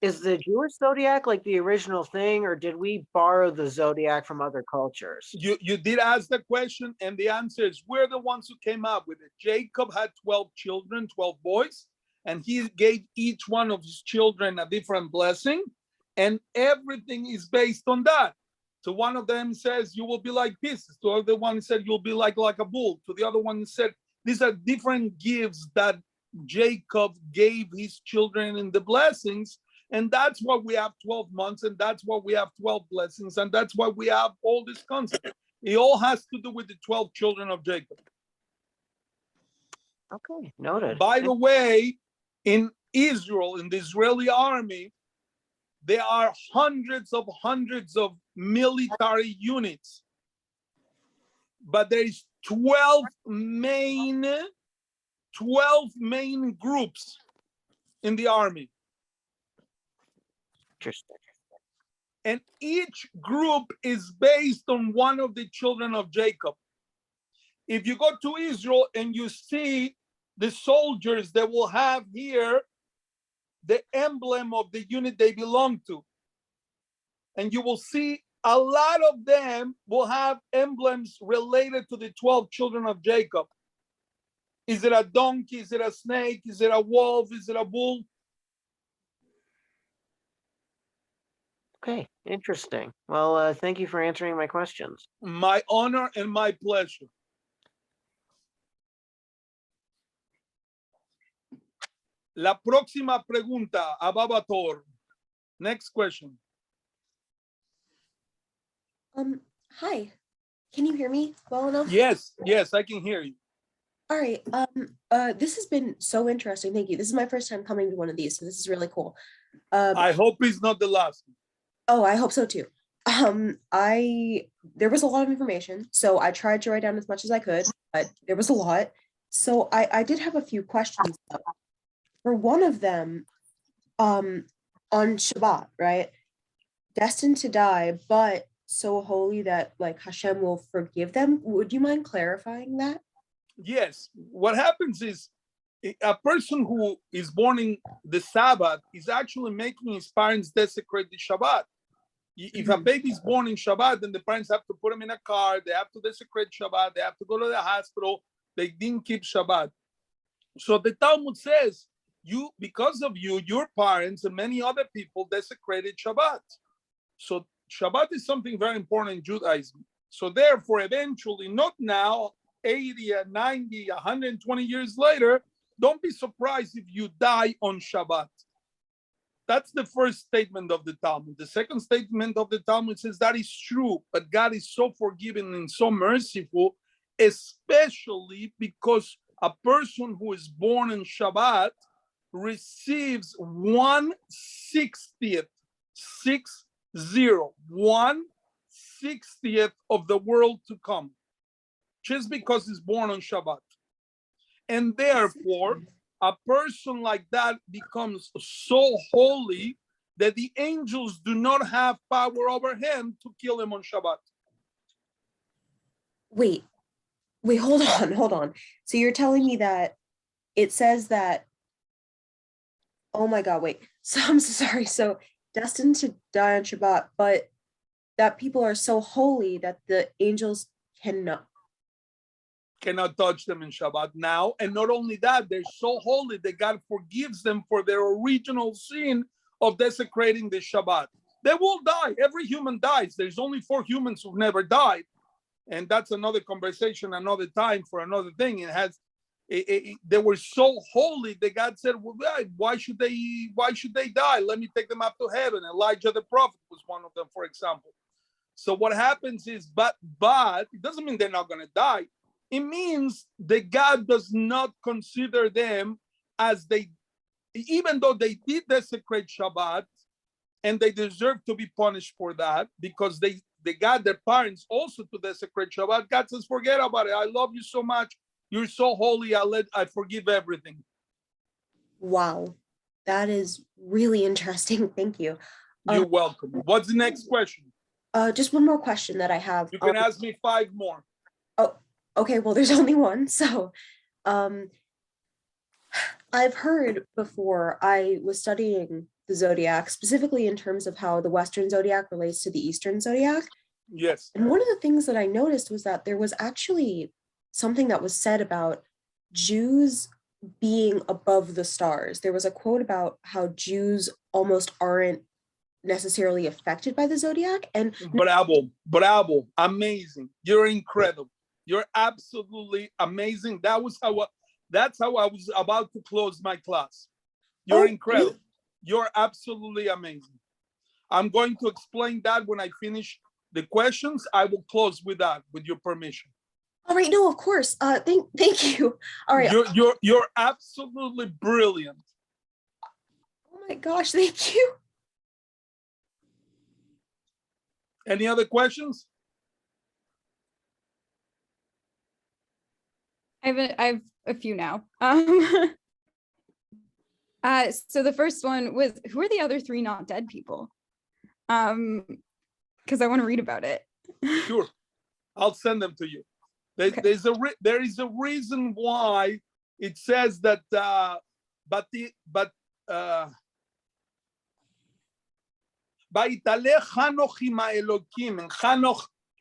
is the Jewish zodiac like the original thing, or did we borrow the zodiac from other cultures? You did ask the question, and the answer is we're the ones who came up with it. Jacob had 12 children, 12 boys, and he gave each one of his children a different blessing, and everything is based on that. So one of them says, you will be like pieces. The other one said, you'll be like a bull. To the other one said, these are different gifts that Jacob gave his children in the blessings. And that's why we have 12 months, and that's why we have 12 blessings, and that's why we have all this concept. It all has to do with the 12 children of Jacob. Okay, noted. By the way, in Israel, in the Israeli army, there are hundreds of military units, but there is 12 main groups in the army. Interesting. And each group is based on one of the children of Jacob. If you go to Israel and you see the soldiers, they will have here the emblem of the unit they belong to. And you will see a lot of them will have emblems related to the 12 children of Jacob. Is it a donkey? Is it a snake? Is it a wolf? Is it a bull? Okay, interesting. Well, thank you for answering my questions. My honor and my pleasure. La próxima pregunta, Ababator. Next question. Hi. Can you hear me well enough? Yes, I can hear you. All right. This has been so interesting. Thank you. This is my first time coming to one of these, so this is really cool. I hope it's not the last. Oh, I hope so too. There was a lot of information, so I tried to write down as much as I could, but there was a lot. So I did have a few questions though. For one of them, on Shabbat, right? Destined to die, but so holy that like Hashem will forgive them. Would you mind clarifying that? Yes. What happens is a person who is born in the Sabbath is actually making his parents desecrate the Shabbat. If a baby is born in Shabbat, then the parents have to put him in a car. They have to desecrate Shabbat. They have to go to the hospital. They didn't keep Shabbat. So the Talmud says, because of you, your parents and many other people desecrated Shabbat. So Shabbat is something very important in Judaism. So therefore, eventually, not now, 80, 90, 120 years later, don't be surprised if you die on Shabbat. That's the first statement of the Talmud. The second statement of the Talmud says that is true, but God is so forgiving and so merciful, especially because a person who is born in Shabbat receives 1/60 0, 1/60th of the world to come, just because he's born on Shabbat. And therefore, a person like that becomes so holy that the angels do not have power over him to kill him on Shabbat. Wait, hold on. So you're telling me that it says that, oh my God, wait. So I'm so sorry. So destined to die on Shabbat, but that people are so holy that the angels cannot. Cannot touch them in Shabbat now. And not only that, they're so holy that God forgives them for their original sin of desecrating the Shabbat. They will die. Every human dies. There's only 4 humans who've never died. And that's another conversation, another time for another thing. They were so holy that God said, well, why should they die? Let me take them up to heaven. Elijah the prophet was one of them, for example. So what happens is, but it doesn't mean they're not going to die. It means that God does not consider them as even though they did desecrate Shabbat, and they deserve to be punished for that because they got their parents also to desecrate Shabbat. God says, forget about it. I love you so much. You're so holy. I forgive everything. Wow, that is really interesting. Thank you. You're welcome. What's the next question? Just one more question that I have. You can ask me 5 more. Oh, okay. Well, there's only one. So, I've heard before, I was studying the Zodiac, specifically in terms of how the Western Zodiac relates to the Eastern Zodiac. Yes. And one of the things that I noticed was that there was actually something that was said about Jews being above the stars. There was a quote about how Jews almost aren't necessarily affected by the Zodiac. And bravo, amazing. You're incredible. You're absolutely amazing. That's how I was about to close my class. You're incredible. Really? You're absolutely amazing. I'm going to explain that when I finish the questions. I will close with that, with your permission. All right. No, of course. Thank you. All right. You're absolutely brilliant. Oh my gosh, thank you. Any other questions? I have a few now. So the first one was, who are the other 3 not dead people? Because I want to read about it. Sure, I'll send them to you. Okay. There is a reason why it says that.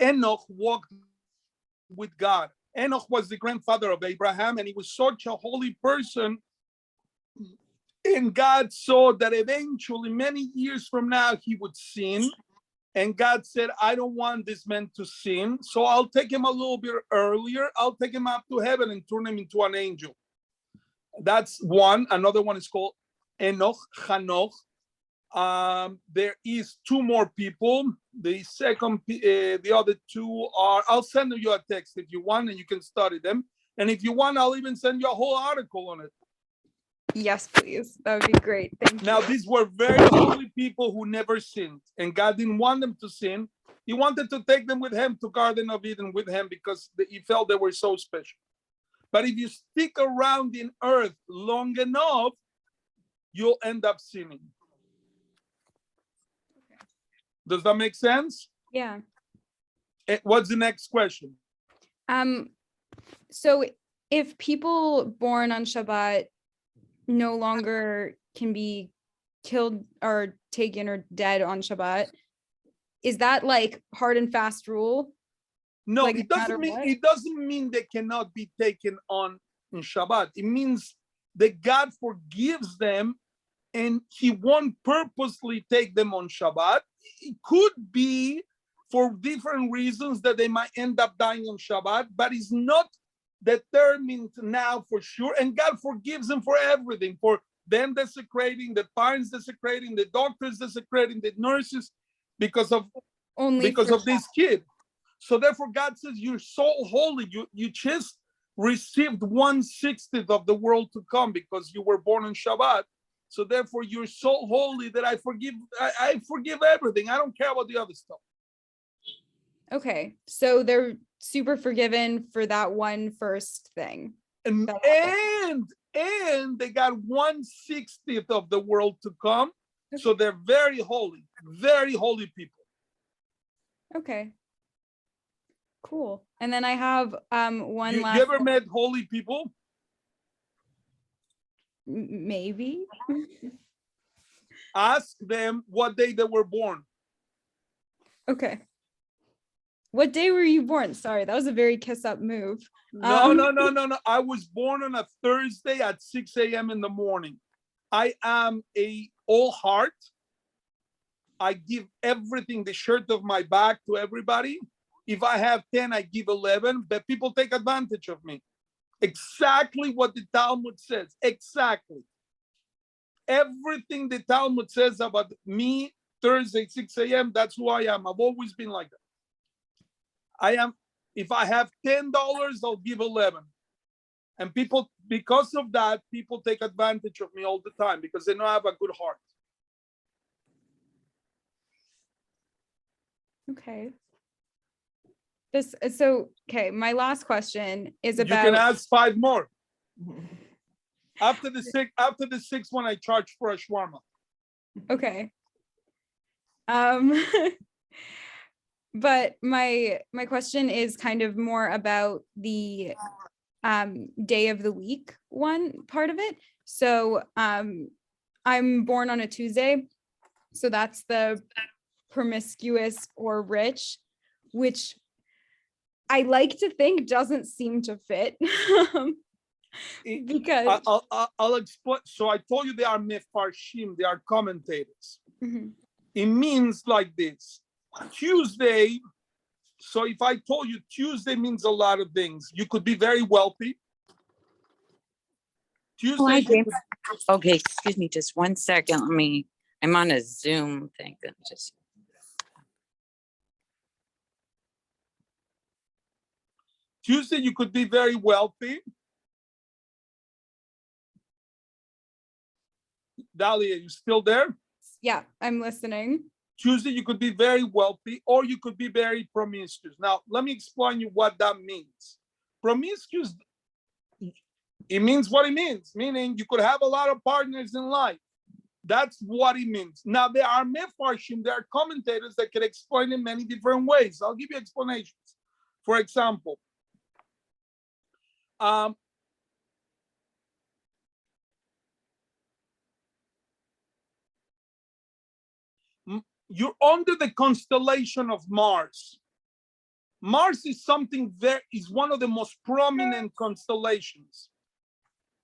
Enoch walked with God. Enoch was the grandfather of Abraham, and he was such a holy person. And God saw that eventually, many years from now, he would sin. And God said, I don't want this man to sin, so I'll take him a little bit earlier. I'll take him up to heaven and turn him into an angel. That's one. Another one is called Enoch, Hanoch. There is 2 more people. The other 2 are, I'll send you a text if you want, and you can study them. And if you want, I'll even send you a whole article on it. Yes, please. That would be great. Thank you. Now, these were very holy people who never sinned, and God didn't want them to sin. He wanted to take them with him to Garden of Eden with him because he felt they were so special. But if you stick around in earth long enough, you'll end up sinning. Does that make sense? Yeah. What's the next question? So if people born on Shabbat no longer can be killed or taken or dead on Shabbat, is that like hard and fast rule? No, Like, it doesn't mean they cannot be taken on in Shabbat. It means that God forgives them and he won't purposely take them on Shabbat. It could be for different reasons that they might end up dying on Shabbat, but it's not determined now for sure. And God forgives them for everything, for them desecrating, the parents desecrating, the doctors desecrating, the nurses, because of this kid. So therefore God says, you're so holy, you just received 1/60th of the world to come because you were born on Shabbat. So therefore, you're so holy that I forgive everything. I don't care about the other stuff. Okay, so they're super forgiven for that one first thing. And they got 1/60th of the world to come. So they're very holy people. Okay. Cool. And then I have one You last ever met holy people? maybe. Ask them what day they were born. Okay. What day were you born? Sorry, that was a very kiss up move. No. I was born on a Thursday at 6 a.m. in the morning. I am a all heart. I give everything, the shirt of my back to everybody. If I have 10, I give 11, but people take advantage of me. Exactly what the Talmud says. Exactly. Everything the Talmud says about me, Thursday, 6 a.m., that's who I am. I've always been like that. I am, if I have $10, I'll give 11. And people, because of that, people take advantage of me all the time because they know I have a good heart. Okay. Okay, my last question is You about can ask 5 more. After the sixth one, I charge for a shawarma. okay. But my question is kind of more about the day of the week one part of it. So I'm born on a Tuesday, so that's the promiscuous or rich, which I like to think doesn't seem to fit. Because I'll explain. So I told you they are mefarshim, they are commentators. Mhm. It means like this. Tuesday, so if I told you Tuesday means a lot of things, you could be very wealthy. Tuesday, Hi, James. Okay, excuse me, just 1 second. I'm on a Zoom thing. Tuesday, you could be very wealthy. Dahlia, you still there? Yeah, I'm listening. Tuesday, you could be very wealthy, or you could be very promiscuous. Now, let me explain you what that means. Promiscuous, it means what it means, meaning you could have a lot of partners in life. That's what it means. Now, there are mefarshim, there are commentators that can explain in many different ways. I'll give you explanations. For example, you're under the constellation of Mars. Mars is is one of the most prominent constellations.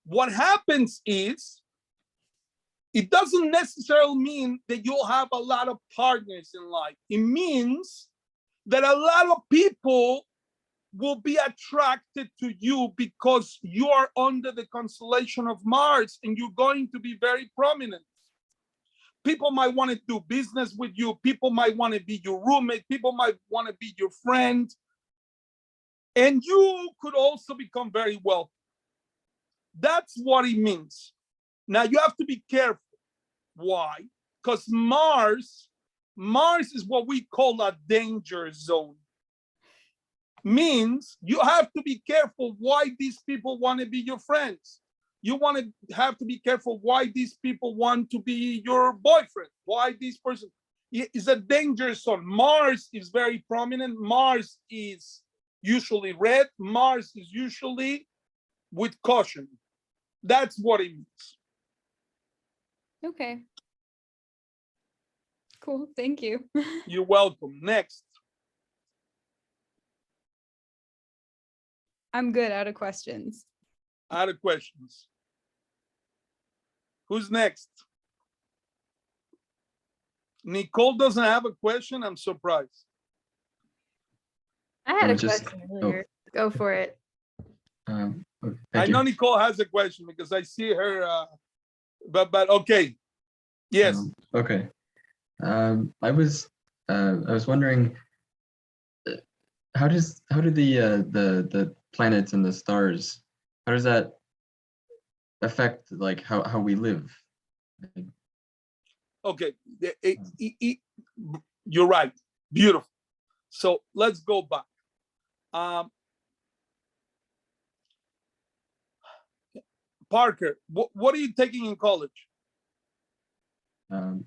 What happens is, it doesn't necessarily mean that you'll have a lot of partners in life. It means that a lot of people will be attracted to you because you are under the constellation of Mars and you're going to be very prominent. People might want to do business with you. People might want to be your roommate. People might want to be your friend. And you could also become very wealthy. That's what it means. Now you have to be careful. Why? Because Mars is what we call a danger zone. Means you have to be careful why these people want to be your friends. You want to have to be careful why these people want to be your boyfriend, why this person is a danger zone. Mars is very prominent. Mars is usually red. Mars is usually with caution. That's what it means. Okay. Cool. Thank you. You're welcome. Next. I'm good out of questions. Out of questions. Who's next? Nicole doesn't have a question. I'm surprised. I had a just- question earlier. Go for it. Okay, I thank know you. Nicole has a question because I see her, but okay. Yes. Okay. I was wondering, how do the planets and the stars, how does that affect like how we live? Okay, you're right. Beautiful. So let's go back. Parker, what are you taking in college?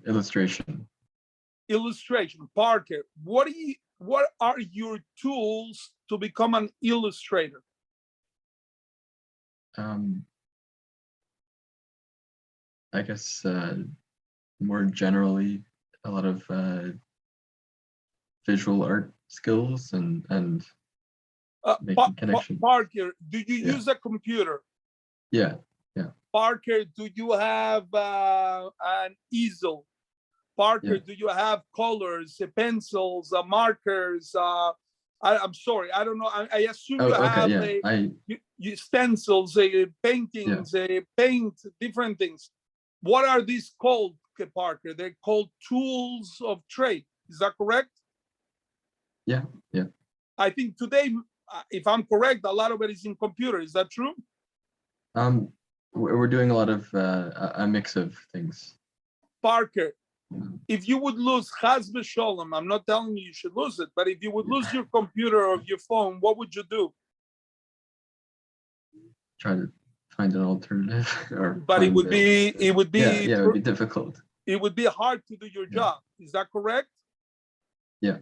Illustration. Illustration. Parker, what are your tools to become an illustrator? I guess more generally, a lot of visual art skills and making connections. Parker, do you Yeah. use a computer? Yeah. Parker, do you have an easel? Parker, Yeah. do you have colors, pencils, markers? I'm sorry, I don't know. I assume you have stencils, paintings, paint, different things. What are these called, Parker? They're called tools of trade. Is that correct? Yeah. I think today, if I'm correct, a lot of it is in computer. Is that true? We're doing a lot of a mix of things. Parker, if you would lose Chas v'sholom, I'm not telling you should lose it, but if you would lose your computer or your phone, what would you do? Try to find an alternative. But it would be it would be difficult. It would be hard to do your job. Is that correct? Yeah.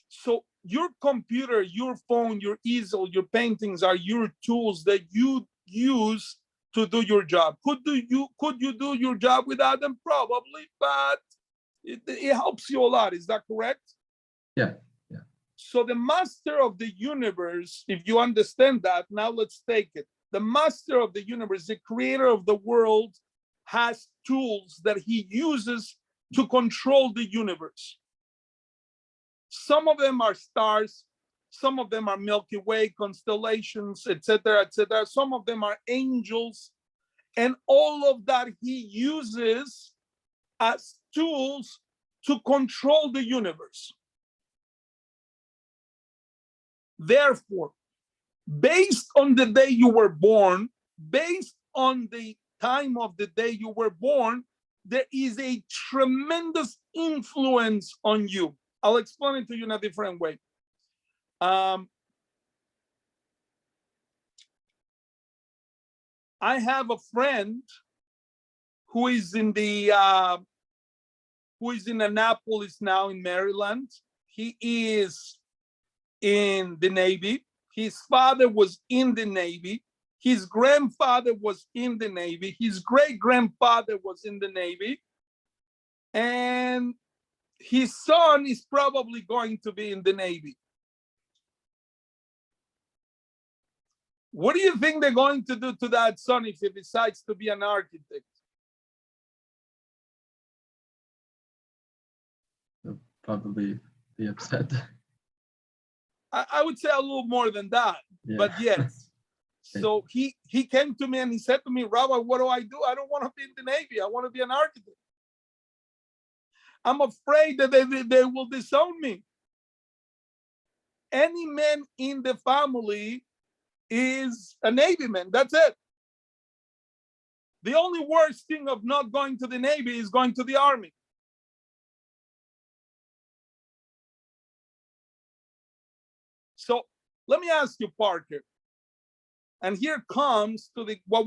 So your computer, your phone, your easel, your paintings are your tools that you use to do your job. Could you do your job without them? Probably, but it helps you a lot. Is that correct? Yeah. So the master of the universe, if you understand that, now let's take it. The master of the universe, the creator of the world, has tools that he uses to control the universe. Some of them are stars, some of them are Milky Way, constellations, etc., etc. Some of them are angels, and all of that he uses as tools to control the universe. Therefore, based on the day you were born, based on the time of the day you were born, there is a tremendous influence on you. I'll explain it to you in a different way. I have a friend who is in Annapolis now in Maryland. He is in the Navy. His father was in the Navy. His grandfather was in the Navy. His great-grandfather was in the Navy. And his son is probably going to be in the Navy. What do you think they're going to do to that son if he decides to be an architect? They'll probably be upset. I would say a little more than that, but yes. So he came to me and he said to me, Rabbi, what do? I don't want to be in the Navy. I want to be an architect. I'm afraid that they will disown me. Any man in the family is a Navy man. That's it. The only worst thing of not going to the Navy is going to the Army. So let me ask you, Parker, and here comes to what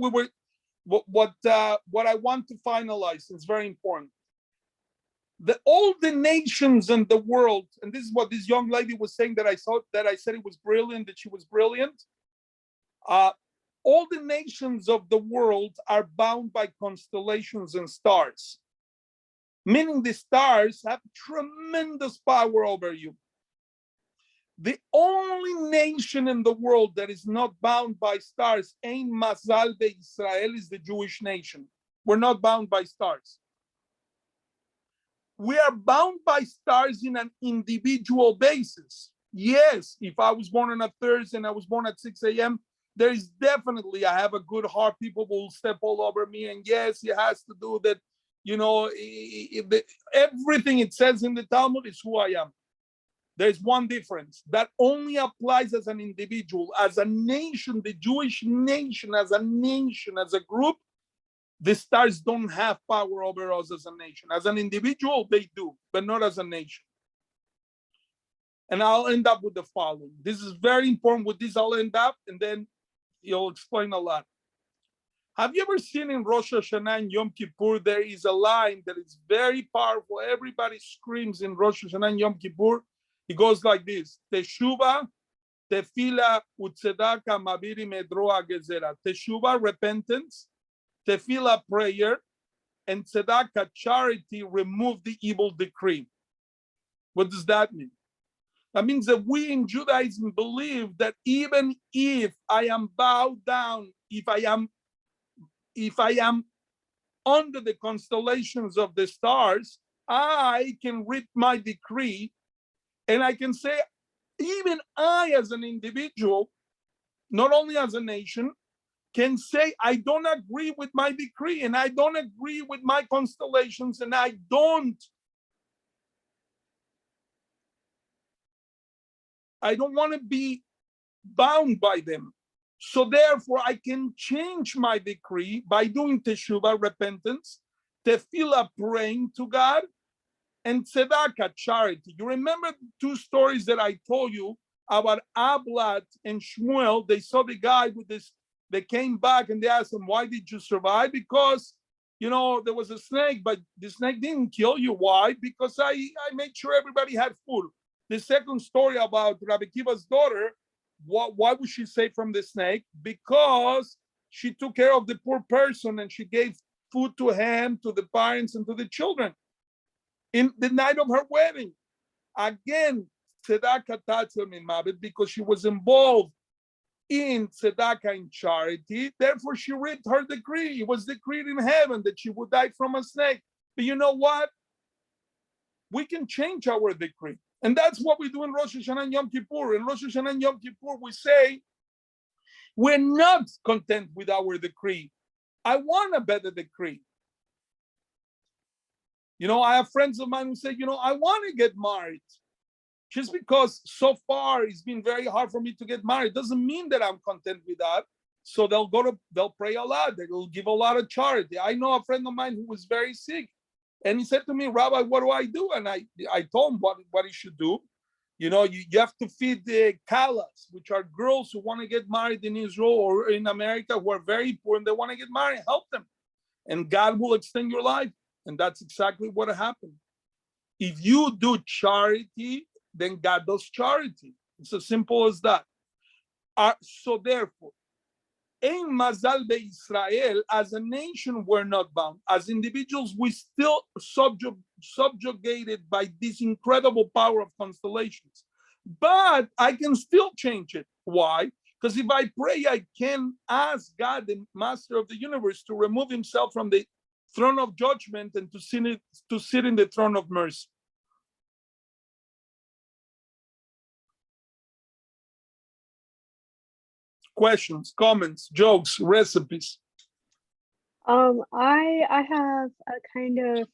I want to finalize. It's very important. All the nations in the world, and this is what this young lady was saying that I said it was brilliant, that she was brilliant. All the nations of the world are bound by constellations and stars, meaning the stars have tremendous power over you. The only nation in the world that is not bound by stars, Ein Mazal Israel, is the Jewish nation. We're not bound by stars. We are bound by stars in an individual basis. Yes, if I was born on a Thursday and I was born at 6 a.m., there is definitely, I have a good heart. People will step all over me. And yes, it has to do that, everything it says in the Talmud is who I am. There's one difference. That only applies as an individual. As a nation, the Jewish nation, as a group, The stars don't have power over us as a nation. As an individual, they do, but not as a nation. And I'll end up with the following. This is very important. With this, I'll end up, and then you'll explain a lot. Have you ever seen in Rosh Hashanah and Yom Kippur, there is a line that is very powerful. Everybody screams in Rosh Hashanah and Yom Kippur. It goes like this: Teshuva, Tefila, Utzedaka, Mabiri, Medroa, Gezerah. Teshuva, repentance. Tefila, prayer. And Tzedaka, charity, remove the evil decree. What does that mean? That means that we in Judaism believe that even if I am bowed down, if I am under the constellations of the stars, I can read my decree and I can say, even I as an individual, not only as a nation, can say, I don't agree with my decree and I don't agree with my constellations and I don't want to be bound by them. So therefore, I can change my decree by doing teshuvah, repentance, tefillah, praying to God, and tzedakah, charity. You remember the two stories that I told you about Ablat and Shmuel? They saw the guy with this, they came back and they asked him, why did you survive? Because, there was a snake, but the snake didn't kill you. Why? Because I made sure everybody had food. The second story about Rabbi Kiva's daughter, why would she save from the snake? Because she took care of the poor person and she gave food to him, to the parents, and to the children. In the night of her wedding, again, tzedakah tatzil min mavet, because she was involved in tzedakah, in charity. Therefore, she read her decree. It was decreed in heaven that she would die from a snake. But you know what? We can change our decree. And that's what we do in Rosh Hashanah and Yom Kippur. In Rosh Hashanah and Yom Kippur, we say, we're not content with our decree. I want a better decree. I have friends of mine who say, I want to get married. Just because so far it's been very hard for me to get married doesn't mean that I'm content with that. So they'll pray a lot. They'll give a lot of charity. I know a friend of mine who was very sick. And he said to me, Rabbi, what do I do? And I told him what he should do. You have to feed the kalas, which are girls who want to get married in Israel or in America who are very poor and they want to get married. Help them. And God will extend your life. And that's exactly what happened. If you do charity, then God does charity. It's as simple as that. So therefore, Ein Mazal Israel, as a nation, we're not bound. As individuals, we still subjugated by this incredible power of constellations. But I can still change it. Why? Because if I pray, I can ask God, the master of the universe, to remove himself from the throne of judgment and to sit in the throne of mercy. Questions, comments, jokes, recipes? I have a kind of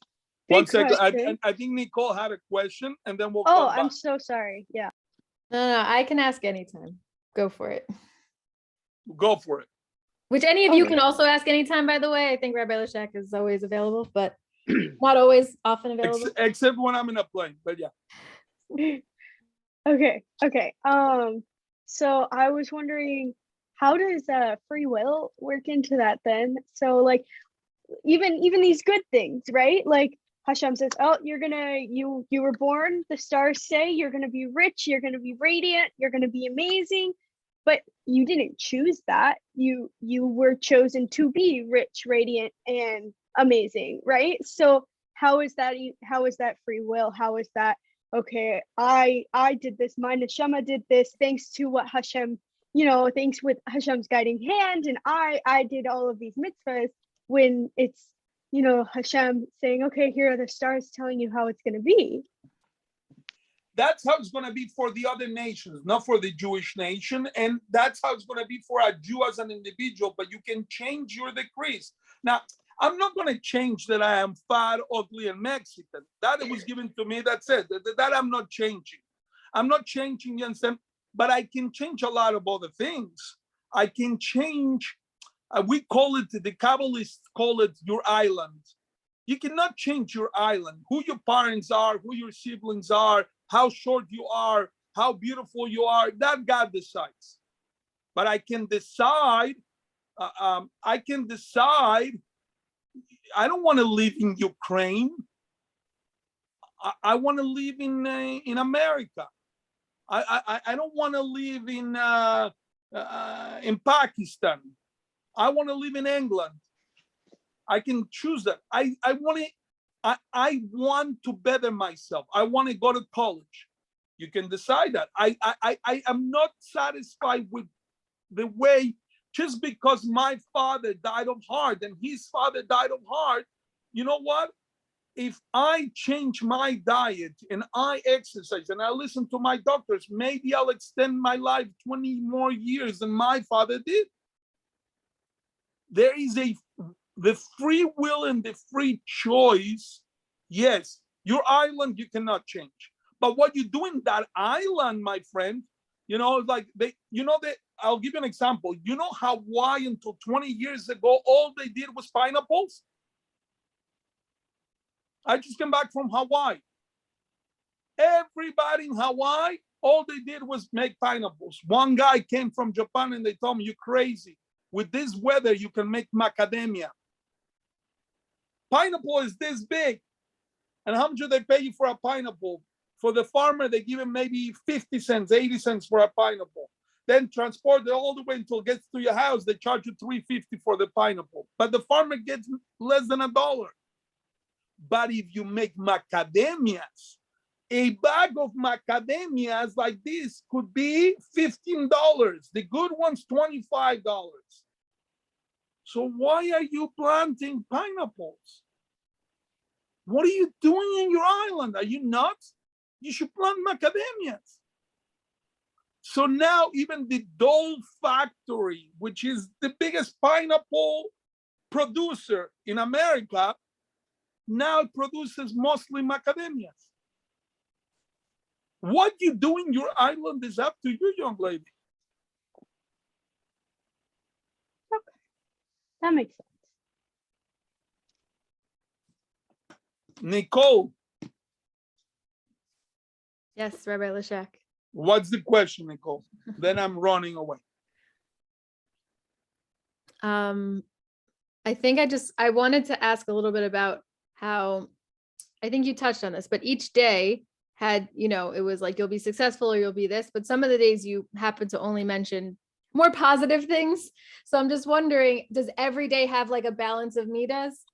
big 1 second. question. I think Nicole had a question, and then we'll Oh, come back. I'm so sorry. Yeah. No, I can ask anytime. Go for it. Go for it. Which any of you Okay. can also ask anytime, by the way. I think Rabbi Lashak is always available, but not always often available. Except when I'm in a plane, but yeah. Okay. So I was wondering, how does free will work into that then? So like, even these good things, right? Like Hashem says, oh, you were born, the stars say you're gonna be rich, you're gonna be radiant, you're gonna be amazing, but you didn't choose that. You were chosen to be rich, radiant, and amazing, right? So how is that free will? How is that, okay, I did this, my neshama did this, thanks to what Hashem, thanks with Hashem's guiding hand, and I did all of these mitzvahs, when it's, Hashem saying, okay, here are the stars telling you how it's going to be. That's how it's going to be for the other nations, not for the Jewish nation. And that's how it's going to be for a Jew as an individual, but you can change your decrees. Now, I'm not going to change that I am fat, ugly, and Mexican. That was given to me, that's it. That I'm not changing. I'm not changing, you understand? But I can change a lot of other things. I can change We call it, the Kabbalists call it your island. You cannot change your island, who your parents are, who your siblings are, how short you are, how beautiful you are, that God decides. But I can decide, I don't want to live in Ukraine. I want to live in America. I don't want to live in Pakistan. I want to live in England. I can choose that. I want to better myself. I want to go to college. You can decide that. I am not satisfied with the way, just because my father died of heart and his father died of heart. You know what? If I change my diet and I exercise and I listen to my doctors, maybe I'll extend my life 20 more years than my father did. There is the free will and the free choice. Yes, your island you cannot change. But what you do in that island, my friend, like I'll give you an example. You know Hawaii until 20 years ago, all they did was pineapples? I just came back from Hawaii. Everybody in Hawaii, all they did was make pineapples. One guy came from Japan and they told me, you're crazy. With this weather, you can make macadamia. Pineapple is this big. And how much do they pay you for a pineapple? For the farmer, they give him maybe 50 cents, 80 cents for a pineapple. Then transport it all the way until it gets to your house. They charge you $3.50 for the pineapple. But the farmer gets less than $1. But if you make macadamias, a bag of macadamias like this could be $15. The good ones, $25. So why are you planting pineapples? What are you doing in your island? Are you nuts? You should plant macadamias. So now even the Dole factory, which is the biggest pineapple producer in America, now it produces mostly macadamias. What you do in your island is up to you, young lady. Okay, that makes sense. Nicole, Yes, Rabbi Lashak. what's the question, Nicole? Then I'm running away. I think I wanted to ask a little bit about how, I think you touched on this, but each day had, it was like, you'll be successful or you'll be this, but some of the days you happen to only mention more positive things. So I'm just wondering, does every day have like a balance of midas?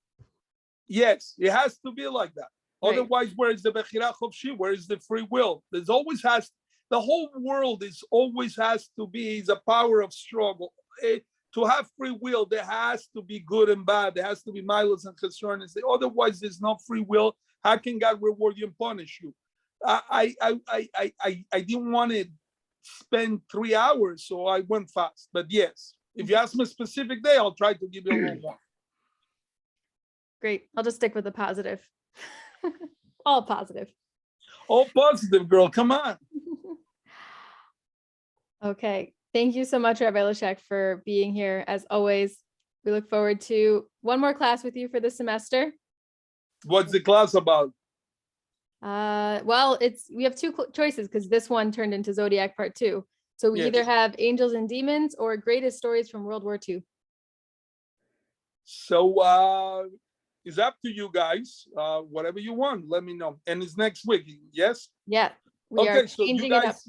Yes, it has to be like that. Right. Otherwise, where is the Bechira Chofshi? Where is the free will? The whole world always has to be is a power of struggle. To have free will, there has to be good and bad. There has to be milos and chesernes. Otherwise, there's no free will. How can God reward you and punish you? I didn't want to spend 3 hours, so I went fast. But yes, if you ask me a specific day, I'll try to give you a little more. Great. I'll just stick with the positive. All positive. All positive, girl. Come on. Okay. Thank you so much, Rabbi Lashak, for being here. As always, we look forward to one more class with you for the semester. What's the class about? Well, we have two choices because this one turned into Zodiac Part 2. So we Yes. either have Angels and Demons or Greatest Stories from World War II. So it's up to you guys. Whatever you want, let me know. And it's next week, yes? Yeah. We Okay, are so you changing it up. guys,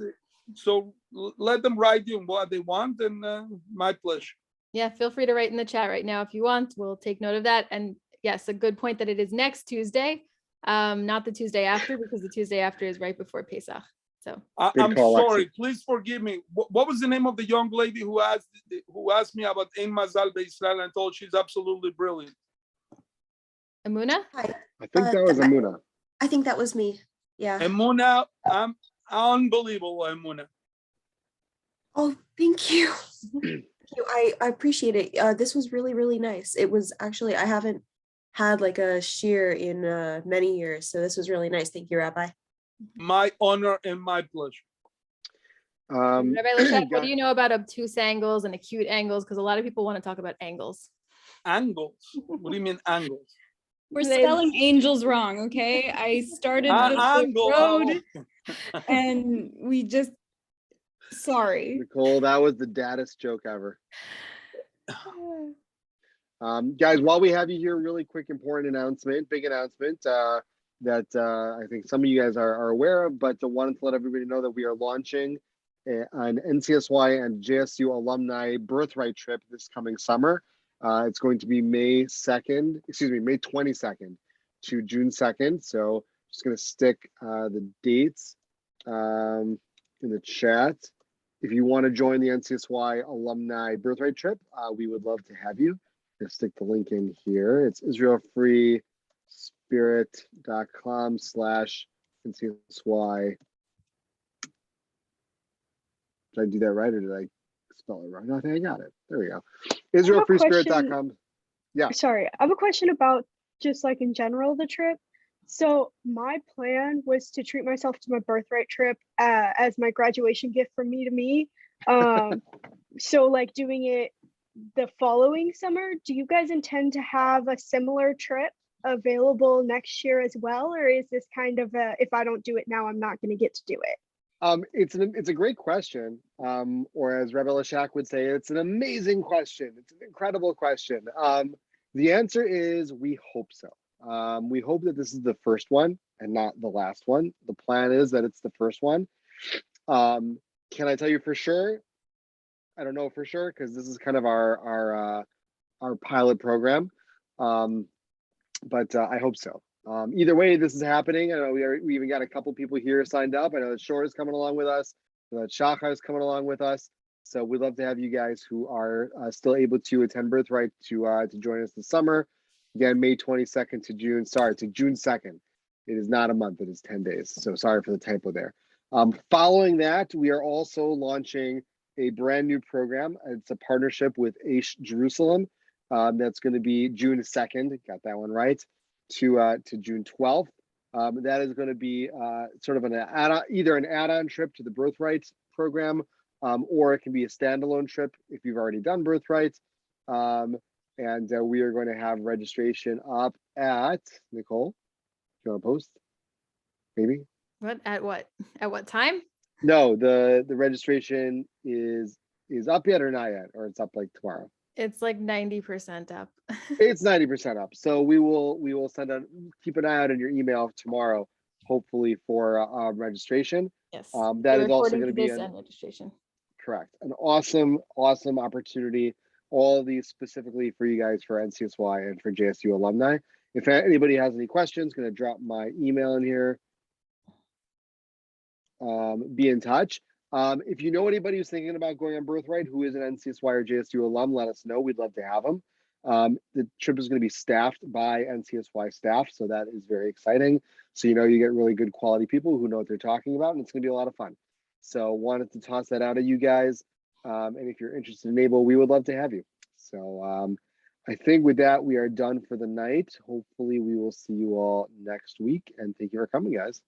let them write you what they want, and my pleasure. Yeah, feel free to write in the chat right now if you want. We'll take note of that. And yes, a good point that it is next Tuesday, not the Tuesday after, because the Tuesday after is right before Pesach. So I'm sorry. Please forgive me. What was the name of the young lady who asked me about Ein Mazal B'Israel and told she's absolutely brilliant? Amuna? Hi. I think that was Amuna. I think that was me. Yeah. Emuna, I'm unbelievable, Emuna. Oh, thank you. Thank you. I appreciate it. This was really, really nice. It was actually, I haven't had like a shear in many years. So this was really nice. Thank you, Rabbi. My honor and my pleasure. Rabbi Lashak, what got- do you know about obtuse angles and acute angles? Because a lot of people want to talk about angles. Angles. What do you mean angles? We're They- spelling angels wrong, okay? I started Ah, with angle. the Oh. road and we just, sorry. Nicole, that was the daddest joke ever. Guys, while we have you here, really quick, important announcement, big announcement that I think some of you guys are aware of, but wanted to let everybody know that we are launching an NCSY and JSU alumni birthright trip this coming summer. It's going to be May 22nd to June 2nd. So just going to stick the dates in the chat. If you want to join the NCSY alumni birthright trip, we would love to have you. Just stick the link in here. It's israelfreespirit.com/NCSY. Did I do that right or did I spell it wrong? No, I think I got it. There we go. israelfreespirit.com. Yeah. Sorry, I have a question about just like in general the trip. So my plan was to treat myself to my birthright trip as my graduation gift from me to me. So like doing it the following summer. Do you guys intend to have a similar trip available next year as well, or is this kind of a if I don't do it now, I'm not going to get to do it? It's a great question, or as Rabbi Lashak would say, it's an amazing question. It's an incredible question. The answer is we hope so. We hope that this is the first one and not the last one. The plan is that it's the first one. Can I tell you for sure? I don't know for sure because this is kind of our pilot program, but I hope so. Either way, this is happening. I know we even got a couple people here signed up. I know that Shore is coming along with us. I know that Shachar is coming along with us. So we'd love to have you guys who are still able to attend Birthright to join us this summer. Again, May 22nd to June. Sorry, to June 2nd. It is not a month. It is 10 days. So sorry for the typo there. Following that, we are also launching a brand new program. It's a partnership with Aish Jerusalem. That's going to be June 2nd. Got that one right. To June 12th. That is going to be sort of either an add-on trip to the Birthright program, or it can be a standalone trip if you've already done Birthright. And we are going to have registration up at Nicole. Do you want to post? Maybe. What at what time? No, the registration is up yet or not yet, or it's up like tomorrow. It's like 90% up. It's 90% up. So we will send out, keep an eye out in your email tomorrow, hopefully for registration. Yes. That is also going to be registration. Correct. An awesome opportunity. All of these specifically for you guys for NCSY and for JSU alumni. If anybody has any questions, going to drop my email in here. Be in touch. If you know anybody who's thinking about going on Birthright who is an NCSY or JSU alum, let us know. We'd love to have them. The trip is going to be staffed by NCSY staff, so that is very exciting. So you get really good quality people who know what they're talking about, and it's going to be a lot of fun. So wanted to toss that out at you guys. And if you're interested in able, we would love to have you. So I think with that, we are done for the night. Hopefully we will see you all next week, and thank you for coming, guys.